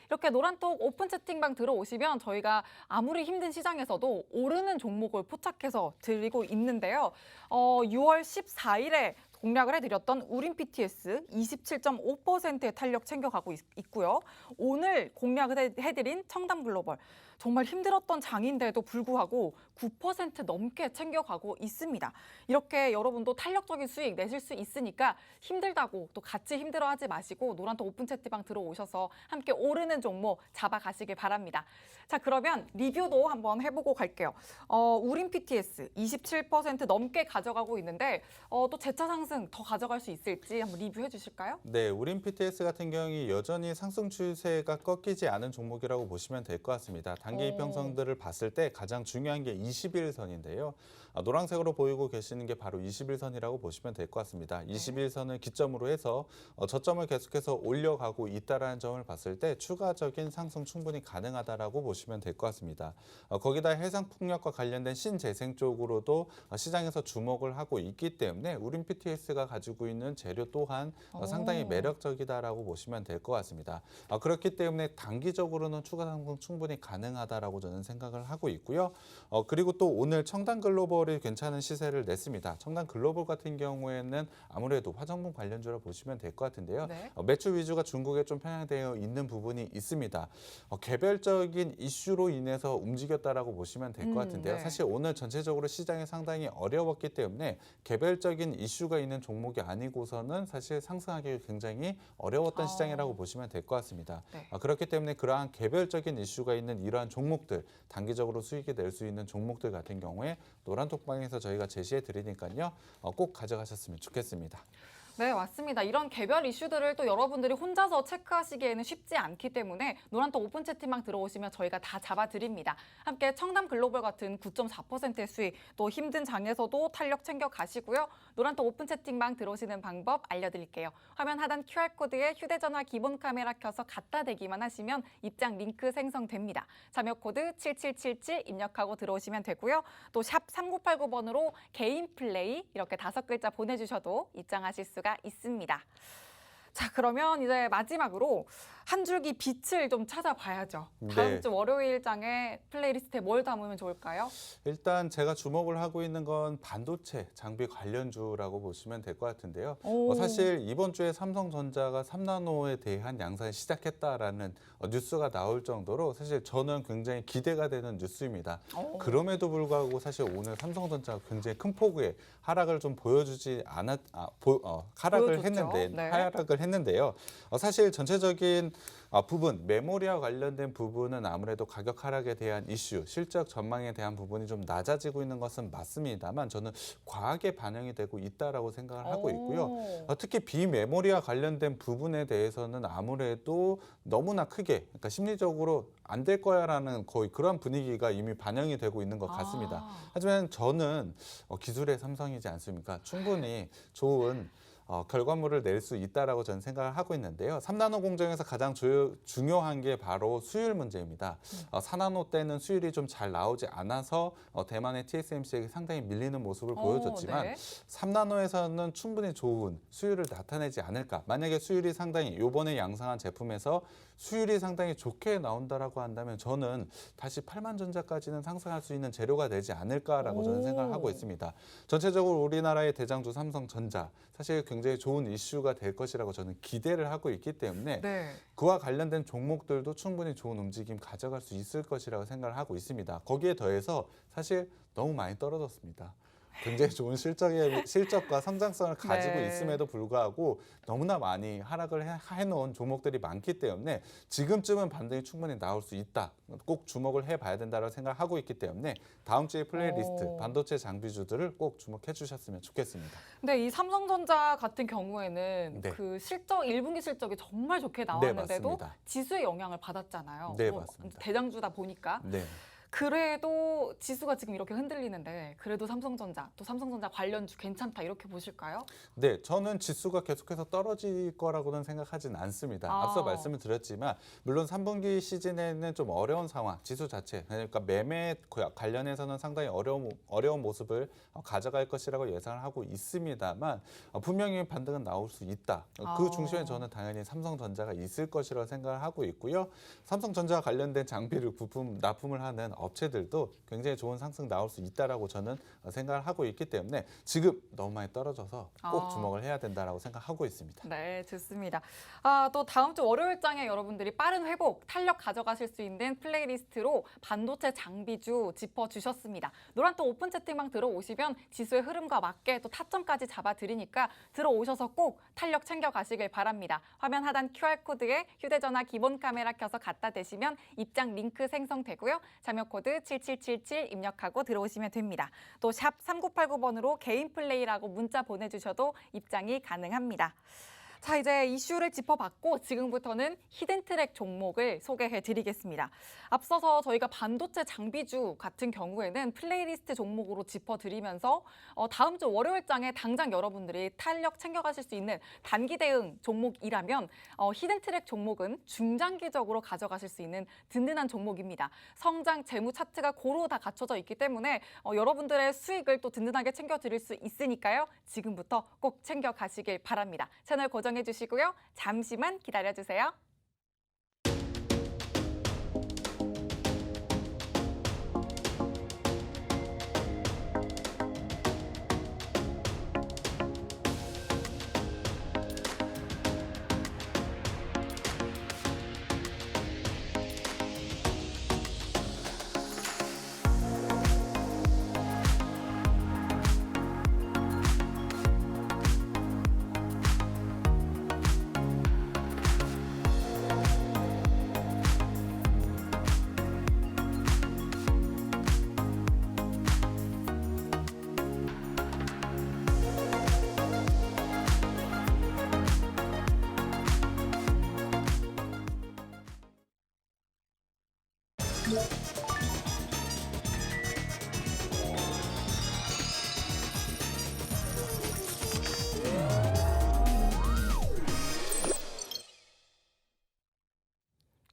이렇게 노란톡 오픈 채팅방 들어오시면 저희가 아무리 힘든 시장에서도 오르는 종목을 포착해서 드리고 있는데요. 6월 14일에 공략을 해드렸던 우린 PTS 27.5%의 탄력 챙겨가고 있고요. 오늘 공략을 해드린 청담글로벌 정말 힘들었던 장인데도 불구하고 9% 넘게 챙겨가고 있습니다. 이렇게 여러분도 탄력적인 수익 내실 수 있으니까 힘들다고 또 같이 힘들어하지 마시고 노란톡 오픈 채팅방 들어오셔서 함께 오르는 종목 잡아가시길 바랍니다. 자, 그러면 리뷰도 한번 해보고 갈게요. 우린 PTS 27% 넘게 가져가고 있는데 또 재차 상승 더 가져갈 수 있을지 한번 리뷰해 주실까요? 네, 우린 PTS 같은 경우 여전히 상승 추세가 꺾이지 않은 종목이라고 보시면 될 것 같습니다. 단기 이평선들을 봤을 때 가장 중요한 게 21선인데요. 노란색으로 보이고 계시는 게 바로 21선이라고 보시면 될 것 같습니다. 21선을 기점으로 해서 저점을 계속해서 올려가고 있다는 점을 봤을 때 추가적인 상승 충분히 가능하다라고 보시면 될 것 같습니다. 거기다 해상풍력과 관련된 신재생 쪽으로도 시장에서 주목을 하고 있기 때문에 우린 PTS가 가지고 있는 재료 또한 상당히 매력적이다라고 보시면 될 것 같습니다. 그렇기 때문에 단기적으로는 추가 상승 충분히 가능하다라고 저는 생각을 하고 있고요. 그리고 또 오늘 청담글로벌이 괜찮은 시세를 냈습니다. 청담글로벌 같은 경우에는 아무래도 화장품 관련주로 보시면 될 것 같은데요. 네. 매출 위주가 중국에 좀 편향되어 있는 부분이 있습니다. 개별적인 이슈로 인해서 움직였다라고 보시면 될 것 같은데요. 네. 사실 오늘 전체적으로 시장이 상당히 어려웠기 때문에 개별적인 이슈가 있는 종목이 아니고서는 사실 상승하기 굉장히 어려웠던 시장이라고 보시면 될 것 같습니다. 네. 그렇기 때문에 그러한 개별적인 이슈가 있는 이러한 종목들, 단기적으로 수익이 낼 수 있는 종목들 같은 경우에 노란톡방에서 저희가 제시해 드리니까요. 꼭 가져가셨으면 좋겠습니다. 네, 맞습니다. 이런 개별 이슈들을 또 여러분들이 혼자서 체크하시기에는 쉽지 않기 때문에 노란톡 오픈 채팅방 들어오시면 저희가 다 잡아드립니다. 함께 청담글로벌 같은 9.4%의 수익, 또 힘든 장에서도 탄력 챙겨 가시고요. 노란톡 오픈 채팅방 들어오시는 방법 알려드릴게요. 화면 하단 QR코드에 휴대전화 기본 카메라 켜서 갖다 대기만 하시면 입장 링크 생성됩니다. 자료코드 7777 입력하고 들어오시면 되고요. 또 샵 3989번으로 개인 플레이 이렇게 5글자 보내주셔도 입장하실 수가 있습니다. 자, 그러면 이제 마지막으로 한 줄기 빛을 좀 찾아봐야죠. 네. 다음 주 월요일장에 플레이리스트에 뭘 담으면 좋을까요? 일단 제가 주목을 하고 있는 건 반도체 장비 관련주라고 보시면 될 것 같은데요. 오. 사실 이번 주에 삼성전자가 3나노에 대한 양산을 시작했다라는 뉴스가 나올 정도로 사실 저는 굉장히 기대가 되는 뉴스입니다. 오. 그럼에도 불구하고 사실 오늘 삼성전자가 굉장히 큰 폭의 하락을 좀 보여주지 하락을 보여줬죠. 했는데 네. 하락을 했는데요. 사실 전체적인 부분, 메모리와 관련된 부분은 아무래도 가격 하락에 대한 이슈, 실적 전망에 대한 부분이 좀 낮아지고 있는 것은 맞습니다만 저는 과하게 반영이 되고 있다라고 생각을 하고 있고요. 오. 특히 비메모리와 관련된 부분에 대해서는 아무래도 너무나 크게, 그러니까 심리적으로 안 될 거야라는 거의 그런 분위기가 이미 반영이 되고 있는 것 같습니다. 아. 하지만 저는 기술의 삼성이지 않습니까? 충분히 좋은 결과물을 낼 수 있다라고 저는 생각을 하고 있는데요. 3나노 공정에서 가장 중요한 게 바로 수율 문제입니다. 4나노 때는 수율이 좀 잘 나오지 않아서 대만의 TSMC에게 상당히 밀리는 모습을 보여줬지만 네. 3나노에서는 충분히 좋은 수율을 나타내지 않을까. 만약에 수율이 상당히 이번에 양상한 제품에서 수율이 상당히 좋게 나온다라고 한다면 저는 다시 8만 전자까지는 상승할 수 있는 재료가 되지 않을까라고 저는 생각을 하고 있습니다. 전체적으로 우리나라의 대장주 삼성전자 사실 굉장히 좋은 이슈가 될 것이라고 저는 기대를 하고 있기 때문에 네. 그와 관련된 종목들도 충분히 좋은 움직임 가져갈 수 있을 것이라고 생각을 하고 있습니다. 거기에 더해서 사실 너무 많이 떨어졌습니다. 굉장히 좋은 실적과 성장성을 가지고 네. 있음에도 불구하고 너무나 많이 하락을 해놓은 종목들이 많기 때문에 지금쯤은 반등이 충분히 나올 수 있다. 꼭 주목을 해봐야 된다고 생각하고 있기 때문에 다음 주에 플레이리스트 오. 반도체 장비주들을 꼭 주목해 주셨으면 좋겠습니다. 근데 이 삼성전자 같은 경우에는 네. 그 실적 1분기 실적이 정말 좋게 네, 나왔는데도 맞습니다. 지수에 영향을 받았잖아요. 네, 뭐 맞습니다. 대장주다 보니까. 네. 그래도 지수가 지금 이렇게 흔들리는데 그래도 삼성전자 또 삼성전자 관련주 괜찮다 이렇게 보실까요? 네, 저는 지수가 계속해서 떨어질 거라고는 생각하진 않습니다. 아. 앞서 말씀을 드렸지만 물론 3분기 시즌에는 좀 어려운 상황, 지수 자체, 그러니까 매매 관련해서는 상당히 어려운 모습을 가져갈 것이라고 예상을 하고 있습니다만 분명히 반등은 나올 수 있다. 그 아. 중심에 저는 당연히 삼성전자가 있을 것이라고 생각을 하고 있고요. 삼성전자와 관련된 장비를 납품을 하는 업체들도 굉장히 좋은 상승 나올 수 있다라고 저는 생각을 하고 있기 때문에 지금 너무 많이 떨어져서 꼭 아. 주목을 해야 된다라고 생각하고 있습니다. 네, 좋습니다. 또 다음 주 월요일장에 여러분들이 빠른 회복, 탄력 가져가실 수 있는 플레이리스트로 반도체 장비주 짚어주셨습니다. 노란또 오픈 채팅방 들어오시면 지수의 흐름과 맞게 또 타점까지 잡아드리니까 들어오셔서 꼭 탄력 챙겨가시길 바랍니다. 화면 하단 QR코드에 휴대전화 기본 카메라 켜서 갖다 대시면 입장 링크 생성되고요. 자료 코드 7777 입력하고 들어오시면 됩니다. 또 샵 3989번으로 개인 플레이라고 문자 보내주셔도 입장이 가능합니다. 자, 이제 이슈를 짚어봤고 지금부터는 히든트랙 종목을 소개해드리겠습니다. 앞서서 저희가 반도체 장비주 같은 경우에는 플레이리스트 종목으로 짚어드리면서 다음 주 월요일장에 당장 여러분들이 탄력 챙겨가실 수 있는 단기 대응 종목이라면 히든트랙 종목은 중장기적으로 가져가실 수 있는 든든한 종목입니다. 성장 재무 차트가 고루 다 갖춰져 있기 때문에 여러분들의 수익을 또 든든하게 챙겨드릴 수 있으니까요. 지금부터 꼭 챙겨가시길 바랍니다. 채널 고정해 주시고요. 잠시만 기다려주세요.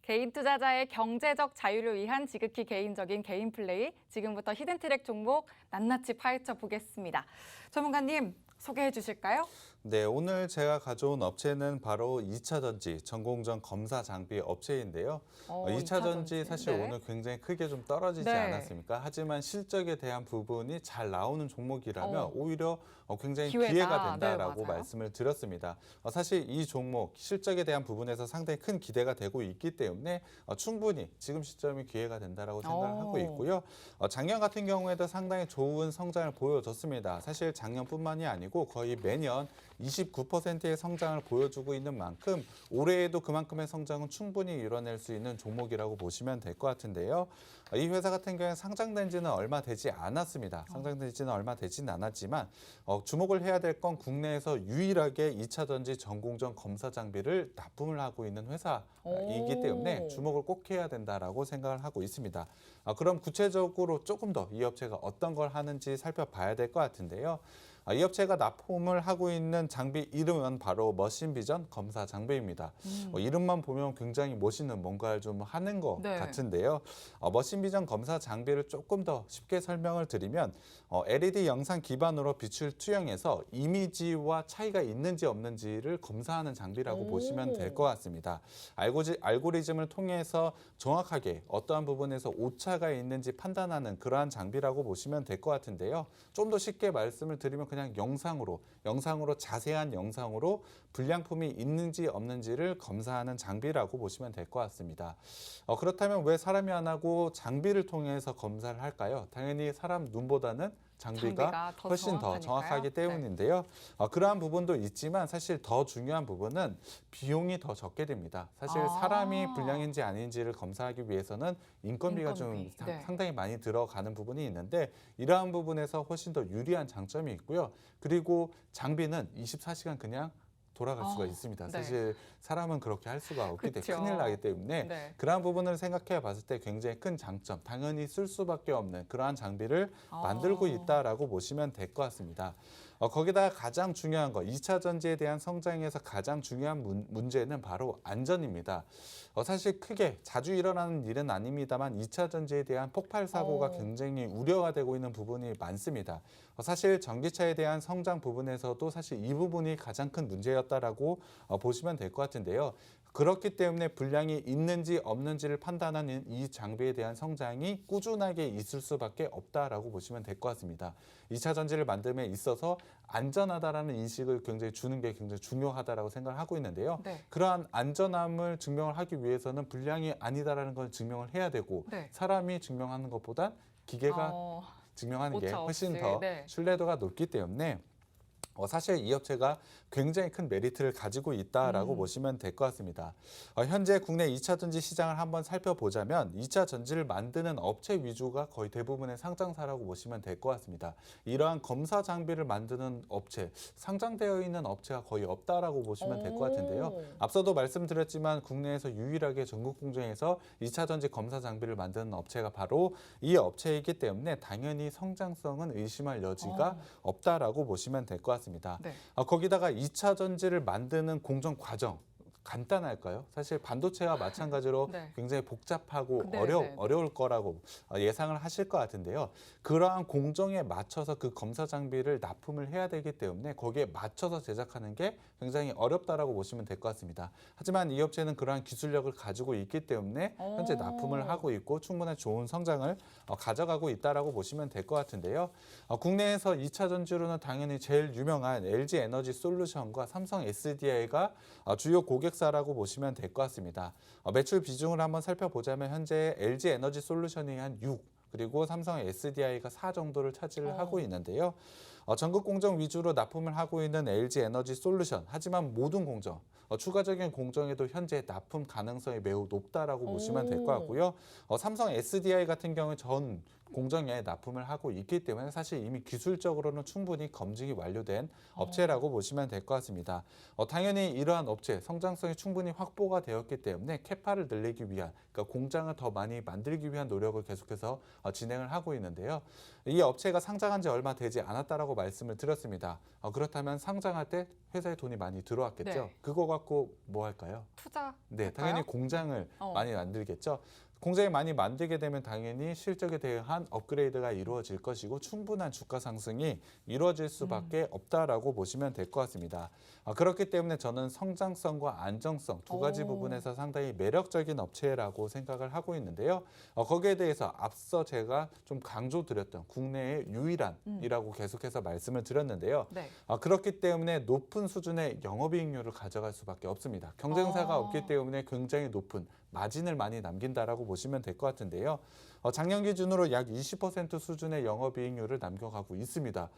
개인 투자자의 경제적 자유를 위한 지극히 개인적인 개인 플레이. 지금부터 히든트랙 종목 낱낱이 파헤쳐 보겠습니다. 전문가님, 소개해 주실까요? 네, 오늘 제가 가져온 업체는 바로 2차 전지 전공정 검사 장비 업체인데요. 2차 전지 사실 네. 오늘 굉장히 크게 좀 떨어지지 네. 않았습니까? 하지만 실적에 대한 부분이 잘 나오는 종목이라면 오히려 굉장히 기회다. 기회가 된다라고 네, 맞아요. 말씀을 드렸습니다. 사실 이 종목 실적에 대한 부분에서 상당히 큰 기대가 되고 있기 때문에 충분히 지금 시점이 기회가 된다라고 생각하고 있고요. 작년 같은 경우에도 상당히 좋은 성장을 보여줬습니다. 사실 작년뿐만이 아니고 거의 매년 29%의 성장을 보여주고 있는 만큼 올해에도 그만큼의 성장은 충분히 이뤄낼 수 있는 종목이라고 보시면 될 것 같은데요. 이 회사 같은 경우에 상장된 지는 얼마 되지 않았습니다. 상장된 지는 얼마 되진 않았지만 주목을 해야 될 건 국내에서 유일하게 2차 전지 전공정 검사 장비를 납품을 하고 있는 회사이기 때문에 주목을 꼭 해야 된다라고 생각을 하고 있습니다. 그럼 구체적으로 조금 더 이 업체가 어떤 걸 하는지 살펴봐야 될 것 같은데요. 이 업체가 납품을 하고 있는 장비 이름은 바로 머신비전 검사 장비입니다. 이름만 보면 굉장히 멋있는 뭔가를 좀 하는 것 네. 같은데요. 머신비전 검사 장비를 조금 더 쉽게 설명을 드리면 LED 영상 기반으로 빛을 투영해서 이미지와 차이가 있는지 없는지를 검사하는 장비라고 보시면 될 것 같습니다. 알고리즘을 통해서 정확하게 어떠한 부분에서 오차가 있는지 판단하는 그러한 장비라고 보시면 될 것 같은데요. 좀 더 쉽게 말씀을 드리면 그냥 영상으로 자세한 영상으로 불량품이 있는지 없는지를 검사하는 장비라고 보시면 될 것 같습니다. 그렇다면 왜 사람이 안 하고 장비를 통해서 검사를 할까요? 당연히 사람 눈보다는 장비가 더 훨씬 더 정확하니까요. 정확하기 네. 때문인데요. 그러한 부분도 있지만 사실 더 중요한 부분은 비용이 더 적게 됩니다. 사실 사람이 불량인지 아닌지를 검사하기 위해서는 인건비가 좀 인건비. 네. 상당히 많이 들어가는 부분이 있는데 이러한 부분에서 훨씬 더 유리한 장점이 있고요. 그리고 장비는 24시간 그냥 돌아갈 수가 있습니다. 네. 사실 사람은 그렇게 할 수가 없기 때문에 그쵸. 큰일 나기 때문에 네. 그러한 부분을 생각해 봤을 때 굉장히 큰 장점, 당연히 쓸 수밖에 없는 그러한 장비를 만들고 있다라고 보시면 될 것 같습니다. 거기다가 가장 중요한 거, 2차 전지에 대한 성장에서 가장 중요한 문제는 바로 안전입니다. 사실 크게 자주 일어나는 일은 아닙니다만 2차 전지에 대한 폭발 사고가 굉장히 우려가 되고 있는 부분이 많습니다. 사실 전기차에 대한 성장 부분에서도 사실 이 부분이 가장 큰 문제였다라고 보시면 될 것 같은데요. 그렇기 때문에 불량이 있는지 없는지를 판단하는 이 장비에 대한 성장이 꾸준하게 있을 수밖에 없다라고 보시면 될 것 같습니다. 2차 전지를 만듦에 있어서 안전하다라는 인식을 굉장히 주는 게 굉장히 중요하다라고 생각을 하고 있는데요. 네. 그러한 안전함을 증명을 하기 위해서는 불량이 아니다라는 걸 증명을 해야 되고 네. 사람이 증명하는 것보다 기계가 증명하는 게 오차 훨씬 없이, 더 네. 신뢰도가 높기 때문에 사실 이 업체가 굉장히 큰 메리트를 가지고 있다라고 보시면 될 것 같습니다. 현재 국내 2차 전지 시장을 한번 살펴보자면 2차 전지를 만드는 업체 위주가 거의 대부분의 상장사라고 보시면 될 것 같습니다. 이러한 검사 장비를 만드는 업체, 상장되어 있는 업체가 거의 없다라고 보시면 될 것 같은데요. 앞서도 말씀드렸지만 국내에서 유일하게 전국 공정에서 2차 전지 검사 장비를 만드는 업체가 바로 이 업체이기 때문에 당연히 성장성은 의심할 여지가 없다라고 보시면 될 것 같습니다. 네. 거기다가 2차 전지를 만드는 공정 과정 간단할까요? 사실 반도체와 마찬가지로 네. 굉장히 복잡하고 네, 네. 어려울 거라고 예상을 하실 것 같은데요. 그러한 공정에 맞춰서 그 검사 장비를 납품을 해야 되기 때문에 거기에 맞춰서 제작하는 게 굉장히 어렵다라고 보시면 될 것 같습니다. 하지만 이 업체는 그러한 기술력을 가지고 있기 때문에 현재 납품을 하고 있고 충분히 좋은 성장을 가져가고 있다라고 보시면 될 것 같은데요. 국내에서 2차 전지로는 당연히 제일 유명한 LG 에너지 솔루션과 삼성 SDI가 주요 고객사라고 보시면 될 것 같습니다. 매출 비중을 한번 살펴보자면 현재 LG 에너지 솔루션이 한 6, 그리고 삼성 SDI가 4 정도를 차지를 하고 있는데요. 전국 공정 위주로 납품을 하고 있는 LG 에너지 솔루션, 하지만 모든 공정, 추가적인 공정에도 현재 납품 가능성이 매우 높다라고 보시면 될 것 같고요. 삼성 SDI 같은 경우 전 공정에 납품을 하고 있기 때문에 사실 이미 기술적으로는 충분히 검증이 완료된 업체라고 보시면 될 것 같습니다. 당연히 이러한 업체 성장성이 충분히 확보가 되었기 때문에 캐파를 늘리기 위한, 그러니까 공장을 더 많이 만들기 위한 노력을 계속해서 진행을 하고 있는데요. 이 업체가 상장한 지 얼마 되지 않았다라고 말씀을 드렸습니다. 그렇다면 상장할 때 회사에 돈이 많이 들어왔겠죠. 네. 그거 갖고 뭐 할까요? 투자. 네, 당연히 공장을 많이 만들겠죠. 공장이 많이 만들게 되면 당연히 실적에 대한 업그레이드가 이루어질 것이고 충분한 주가 상승이 이루어질 수밖에 없다라고 보시면 될 것 같습니다. 그렇기 때문에 저는 성장성과 안정성 두 가지 오. 부분에서 상당히 매력적인 업체라고 생각을 하고 있는데요. 거기에 대해서 앞서 제가 좀 강조드렸던 국내의 유일한이라고 계속해서 말씀을 드렸는데요. 네. 그렇기 때문에 높은 수준의 영업이익률을 가져갈 수밖에 없습니다. 경쟁사가 없기 때문에 굉장히 높은 마진을 많이 남긴다라고 보시면 될 것 같은데요. 작년 기준으로 약 20% 수준의 영업이익률을 남겨가고 있습니다.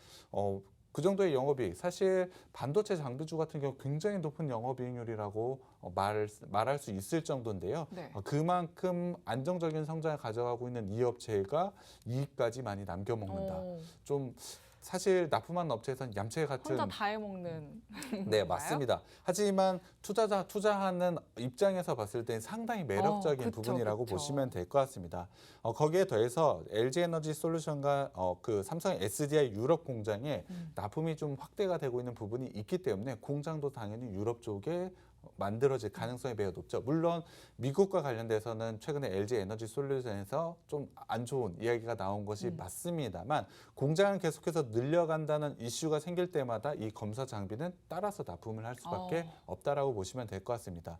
그 정도의 영업이익, 사실 반도체 장비주 같은 경우 굉장히 높은 영업이익률이라고 말할 수 있을 정도인데요. 네. 그만큼 안정적인 성장을 가져가고 있는 이 업체가 이익까지 많이 남겨먹는다. 오, 좀 사실 납품하는 업체에서는 얌체 같은 혼자 다 해먹는. 네, 건가요? 맞습니다. 하지만 투자하는 입장에서 봤을 땐 상당히 매력적인 그쵸, 부분이라고 그쵸. 보시면 될 것 같습니다. 거기에 더해서 LG에너지솔루션과 그 삼성 SDI 유럽 공장에 납품이 좀 확대가 되고 있는 부분이 있기 때문에 공장도 당연히 유럽 쪽에 만들어질 가능성이 매우 높죠. 물론 미국과 관련돼서는 최근에 LG 에너지 솔루션에서 좀 안 좋은 이야기가 나온 것이 맞습니다만 공장을 계속해서 늘려간다는 이슈가 생길 때마다 이 검사 장비는 따라서 납품을 할 수밖에 없다라고 보시면 될 것 같습니다.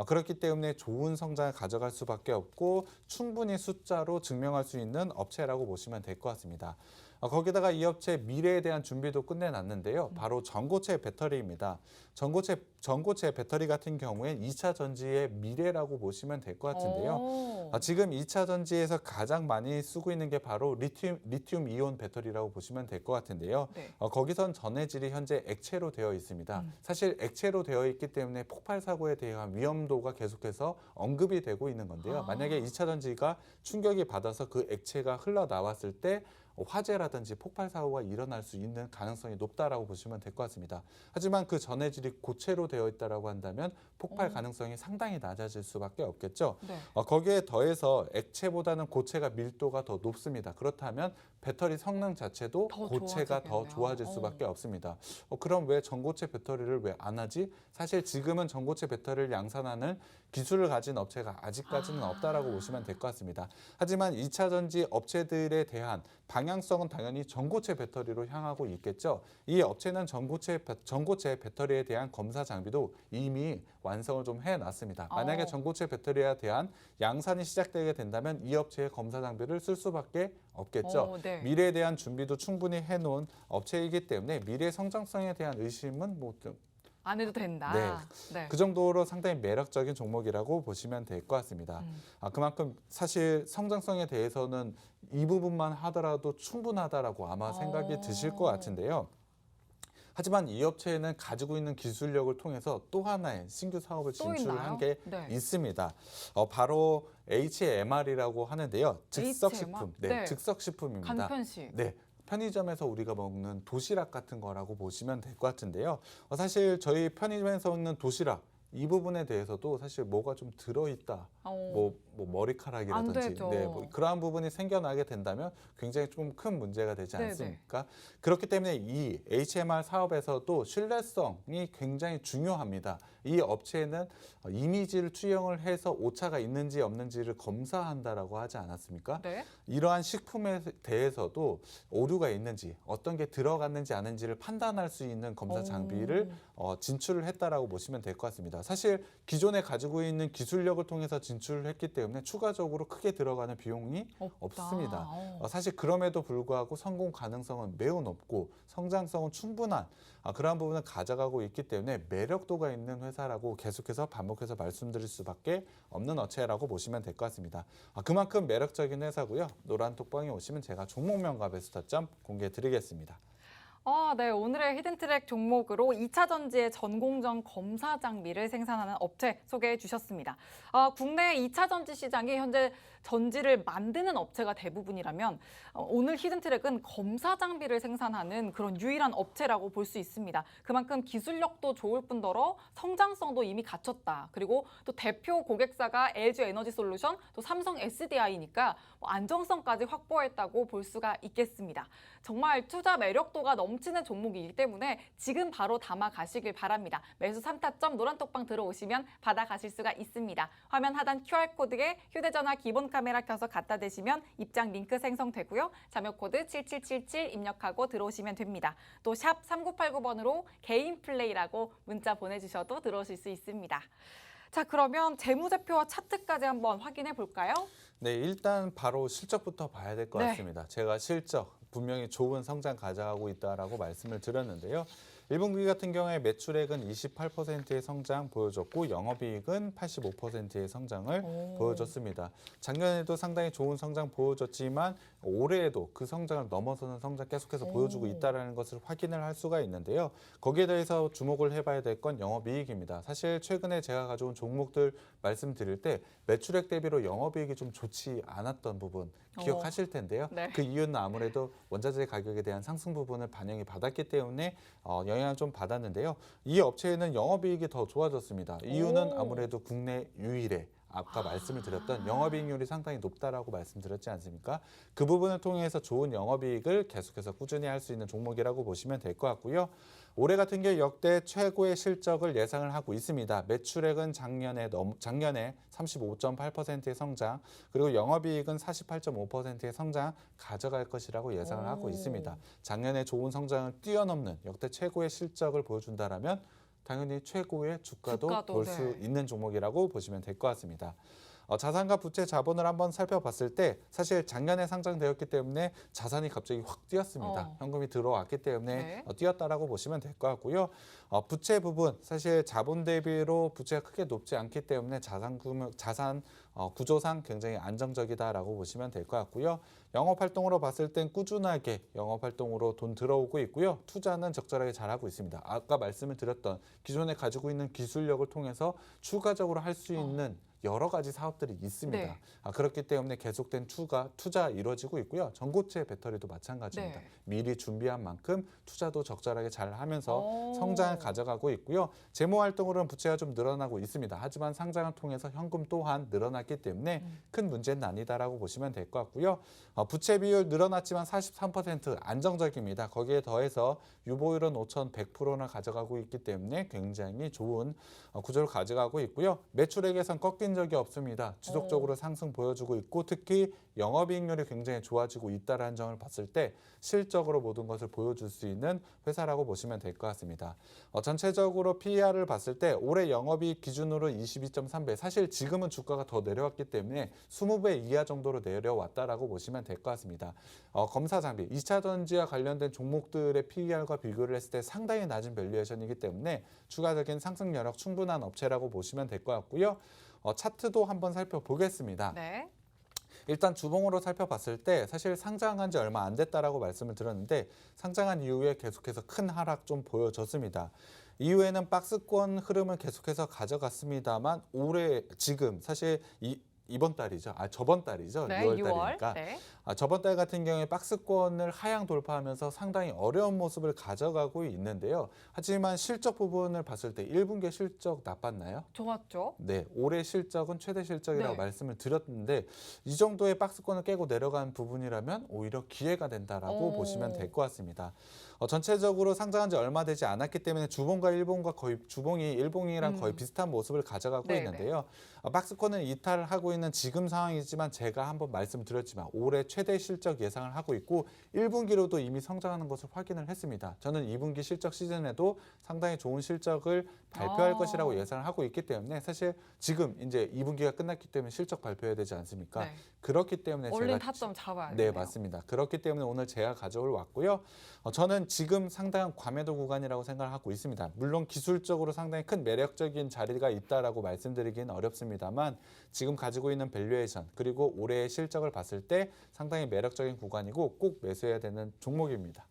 그렇기 때문에 좋은 성장을 가져갈 수밖에 없고 충분히 숫자로 증명할 수 있는 업체라고 보시면 될 것 같습니다. 거기다가 이 업체 미래에 대한 준비도 끝내놨는데요. 바로 전고체 배터리입니다. 전고체 배터리 같은 경우엔 2차 전지의 미래라고 보시면 될 것 같은데요. 오. 지금 2차 전지에서 가장 많이 쓰고 있는 게 바로 리튬 이온 배터리라고 보시면 될 것 같은데요. 네. 거기선 전해질이 현재 액체로 되어 있습니다. 사실 액체로 되어 있기 때문에 폭발 사고에 대한 위험도가 계속해서 언급이 되고 있는 건데요. 만약에 2차 전지가 충격이 받아서 그 액체가 흘러나왔을 때 화재라든지 폭발 사고가 일어날 수 있는 가능성이 높다라고 보시면 될 것 같습니다. 하지만 그 전해질이 고체로 되어 있다라고 한다면 폭발 가능성이 상당히 낮아질 수밖에 없겠죠. 네. 거기에 더해서 액체보다는 고체가 밀도가 더 높습니다. 그렇다면 배터리 성능 자체도 더 고체가 더 좋아지겠네요. 좋아질 수밖에 없습니다. 그럼 왜 전고체 배터리를 왜 안 하지? 사실 지금은 전고체 배터리를 양산하는 기술을 가진 업체가 아직까지는 없다라고 보시면 될 것 같습니다. 하지만 2차 전지 업체들에 대한 방향성은 당연히 전고체 배터리로 향하고 있겠죠. 이 업체는 전고체 배터리에 대한 검사 장비도 이미 완성을 좀 해놨습니다. 만약에 전고체 배터리에 대한 양산이 시작되게 된다면 이 업체의 검사 장비를 쓸 수밖에 없겠죠. 네. 미래에 대한 준비도 충분히 해놓은 업체이기 때문에 미래 성장성에 대한 의심은 안 해도 된다. 네. 그 정도로 상당히 매력적인 종목이라고 보시면 될 것 같습니다. 그만큼 사실 성장성에 대해서는 이 부분만 하더라도 충분하다라고 아마 생각이 드실 것 같은데요. 하지만 이 업체는 가지고 있는 기술력을 통해서 또 하나의 신규 사업을 또 진출한 있나요? 게 네. 있습니다. 바로 HMR이라고 하는데요. 즉석식품, HMR? 네. 즉석식품입니다. 간편식. 네. 편의점에서 우리가 먹는 도시락 같은 거라고 보시면 될 것 같은데요. 사실 저희 편의점에서 먹는 도시락 이 부분에 대해서도 사실 뭐가 좀 들어있다. 뭐 안 머리카락이라든지 되죠. 뭐 그러한 부분이 생겨나게 된다면 굉장히 좀 큰 문제가 되지 네네. 않습니까? 그렇기 때문에 이 HMR 사업에서도 신뢰성이 굉장히 중요합니다. 이 업체는 이미지를 투영을 해서 오차가 있는지 없는지를 검사한다라고 하지 않았습니까? 네. 이러한 식품에 대해서도 오류가 있는지 어떤 게 들어갔는지 아닌지를 판단할 수 있는 검사 장비를 진출을 했다라고 보시면 될 것 같습니다. 사실 기존에 가지고 있는 기술력을 통해서 진출을 했기 때문에 추가적으로 크게 들어가는 비용이 없습니다. 사실 그럼에도 불구하고 성공 가능성은 매우 높고 성장성은 충분한 그러한 부분을 가져가고 있기 때문에 매력도가 있는 회사라고 계속해서 반복해서 말씀드릴 수밖에 없는 업체라고 보시면 될 것 같습니다. 그만큼 매력적인 회사고요. 노란 톡방에 오시면 제가 종목명과 베스트점 공개해 드리겠습니다. 네. 오늘의 히든트랙 종목으로 2차 전지의 전공정 검사 장비를 생산하는 업체 소개해 주셨습니다. 국내 2차 전지 시장이 현재 전지를 만드는 업체가 대부분이라면 오늘 히든트랙은 검사 장비를 생산하는 그런 유일한 업체라고 볼 수 있습니다. 그만큼 기술력도 좋을 뿐더러 성장성도 이미 갖췄다. 그리고 또 대표 고객사가 LG 에너지 솔루션, 또 삼성 SDI니까 안정성까지 확보했다고 볼 수가 있겠습니다. 정말 투자 매력도가 너무 넘치는 종목이기 때문에 지금 바로 담아 가시길 바랍니다. 매수 3타점 노란톡방 들어오시면 받아 가실 수가 있습니다. 화면 하단 QR코드에 휴대전화 기본 카메라 켜서 갖다 대시면 입장 링크 생성되고요. 자료코드 7777 입력하고 들어오시면 됩니다. 또 샵 3989번으로 개인 플레이라고 문자 보내주셔도 들어오실 수 있습니다. 자, 그러면 재무제표와 차트까지 한번 확인해 볼까요? 네, 일단 바로 실적부터 봐야 될 것 네. 같습니다. 제가 실적 분명히 좋은 성장 가져가고 있다라고 말씀을 드렸는데요. 1분기 같은 경우에 매출액은 28%의 성장 보여줬고 영업이익은 85%의 성장을 보여줬습니다. 작년에도 상당히 좋은 성장 보여줬지만 올해에도 그 성장을 넘어서는 성장 계속해서 보여주고 있다는 것을 확인을 할 수가 있는데요. 거기에 대해서 주목을 해봐야 될 건 영업이익입니다. 사실 최근에 제가 가져온 종목들 말씀드릴 때 매출액 대비로 영업이익이 좀 좋지 않았던 부분 기억하실 텐데요. 네. 그 이유는 아무래도 원자재 가격에 대한 상승 부분을 반영이 받았기 때문에 영향을 좀 받았는데요. 이 업체에는 영업이익이 더 좋아졌습니다. 이유는 아무래도 국내 유일의 아까 말씀을 드렸던 영업이익률이 상당히 높다라고 말씀드렸지 않습니까? 그 부분을 통해서 좋은 영업이익을 계속해서 꾸준히 할 수 있는 종목이라고 보시면 될 것 같고요. 올해 같은 경우 역대 최고의 실적을 예상을 하고 있습니다. 매출액은 작년에 35.8%의 성장, 그리고 영업이익은 48.5%의 성장 가져갈 것이라고 예상을 하고 있습니다. 작년에 좋은 성장을 뛰어넘는 역대 최고의 실적을 보여준다라면 당연히 최고의 주가도 볼 수 있는 종목이라고 보시면 될 것 같습니다. 자산과 부채 자본을 한번 살펴봤을 때 사실 작년에 상장되었기 때문에 자산이 갑자기 확 뛰었습니다. 현금이 들어왔기 때문에 뛰었다라고 보시면 될 것 같고요. 부채 부분 사실 자본 대비로 부채가 크게 높지 않기 때문에 자산 구조상 굉장히 안정적이다라고 보시면 될 것 같고요. 영업활동으로 봤을 땐 꾸준하게 영업활동으로 돈 들어오고 있고요. 투자는 적절하게 잘하고 있습니다. 아까 말씀을 드렸던 기존에 가지고 있는 기술력을 통해서 추가적으로 할 수 있는 여러 가지 사업들이 있습니다. 네. 그렇기 때문에 계속된 투자 이루어지고 있고요. 전고체 배터리도 마찬가지입니다. 미리 준비한 만큼 투자도 적절하게 잘 하면서 성장을 가져가고 있고요. 재무 활동으로는 부채가 좀 늘어나고 있습니다. 하지만 상장을 통해서 현금 또한 늘어났기 때문에 큰 문제는 아니다라고 보시면 될 것 같고요. 부채 비율 늘어났지만 43% 안정적입니다. 거기에 더해서 유보율은 5,100%나 가져가고 있기 때문에 굉장히 좋은 구조를 가져가고 있고요. 매출액에선 꺾인 적이 없습니다. 지속적으로 상승 보여주고 있고 특히 영업이익률이 굉장히 좋아지고 있다는 점을 봤을 때 실적으로 모든 것을 보여줄 수 있는 회사라고 보시면 될 것 같습니다. 전체적으로 PER을 봤을 때 올해 영업이익 기준으로 22.3배, 사실 지금은 주가가 더 내려왔기 때문에 20배 이하 정도로 내려왔다라고 보시면 될 것 같습니다. 검사 장비, 2차 전지와 관련된 종목들의 PER과 비교를 했을 때 상당히 낮은 밸류에이션이기 때문에 추가적인 상승 여력 충분한 업체라고 보시면 될 것 같고요. 차트도 한번 살펴보겠습니다. 네. 일단 주봉으로 살펴봤을 때 사실 상장한 지 얼마 안 됐다라고 말씀을 드렸는데 상장한 이후에 계속해서 큰 하락 좀 보여줬습니다. 이후에는 박스권 흐름을 계속해서 가져갔습니다만 올해 지금 사실 이번 달이죠. 저번 달이죠. 네, 6월 6월. 달이니까. 네. 저번 달 같은 경우에 박스권을 하향 돌파하면서 상당히 어려운 모습을 가져가고 있는데요. 하지만 실적 부분을 봤을 때 1분기 실적 나빴나요? 좋았죠. 네, 올해 실적은 최대 실적이라고 네. 말씀을 드렸는데 이 정도의 박스권을 깨고 내려간 부분이라면 오히려 기회가 된다라고 보시면 될 것 같습니다. 전체적으로 상장한 지 얼마 되지 않았기 때문에 주봉과 일봉과 거의 주봉이 일봉이랑 거의 비슷한 모습을 가져가고 네네. 있는데요. 박스권을 이탈하고 있는 지금 상황이지만 제가 한번 말씀드렸지만 올해 최대 실적 예상을 하고 있고 1분기로도 이미 성장하는 것을 확인을 했습니다. 저는 2분기 실적 시즌에도 상당히 좋은 실적을 발표할 것이라고 예상을 하고 있기 때문에 사실 지금 이제 2분기가 끝났기 때문에 실적 발표해야 되지 않습니까? 네. 그렇기 때문에 올린 제가 타점 잡아야 네, 돼요. 맞습니다. 그렇기 때문에 오늘 제가 가져올 왔고요. 저는 지금 상당한 과매도 구간이라고 생각을 하고 있습니다. 물론 기술적으로 상당히 큰 매력적인 자리가 있다라고 말씀드리기는 어렵습니다만 지금 가지고 있는 밸류에이션 그리고 올해의 실적을 봤을 때 상당히 매력적인 구간이고 꼭 매수해야 되는 종목입니다.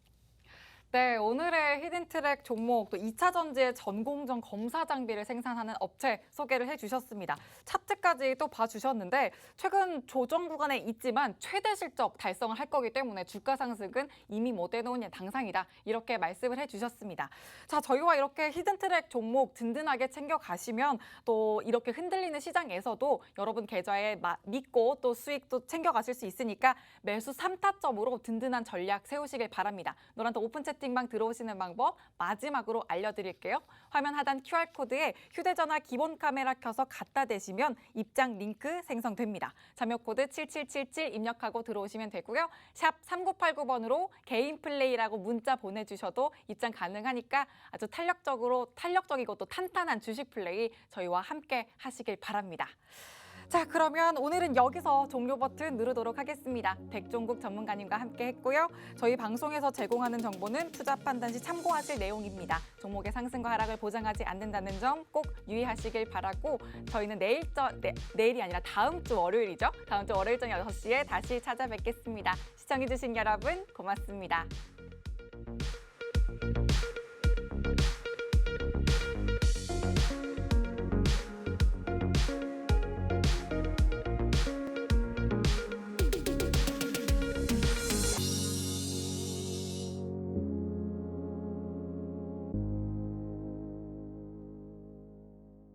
네, 오늘의 히든트랙 종목, 또 2차 전지의 전공정 검사 장비를 생산하는 업체 소개를 해주셨습니다. 차트까지 또 봐주셨는데 최근 조정 구간에 있지만 최대 실적 달성을 할 거기 때문에 주가 상승은 이미 못 내놓은 당상이다. 이렇게 말씀을 해주셨습니다. 자, 저희와 이렇게 히든트랙 종목 든든하게 챙겨가시면 또 이렇게 흔들리는 시장에서도 여러분 계좌에 믿고 또 수익도 챙겨가실 수 있으니까 매수 3타점으로 든든한 전략 세우시길 바랍니다. 노란톡 오픈 채팅 채팅방 들어오시는 방법 마지막으로 알려드릴게요. 화면 하단 QR코드에 휴대전화 기본 카메라 켜서 갖다 대시면 입장 링크 생성됩니다. 참여 코드 7777 입력하고 들어오시면 되고요. 샵 3989번으로 개인 플레이라고 문자 보내주셔도 입장 가능하니까 아주 탄력적이고 또 탄탄한 주식 플레이 저희와 함께 하시길 바랍니다. 자, 그러면 오늘은 여기서 종료 버튼 누르도록 하겠습니다. 백종국 전문가님과 함께 했고요. 저희 방송에서 제공하는 정보는 투자 판단 시 참고하실 내용입니다. 종목의 상승과 하락을 보장하지 않는다는 점 꼭 유의하시길 바라고 저희는 내일이 아니라 다음 주 월요일이죠. 다음 주 월요일 저녁 6시에 다시 찾아뵙겠습니다. 시청해주신 여러분 고맙습니다.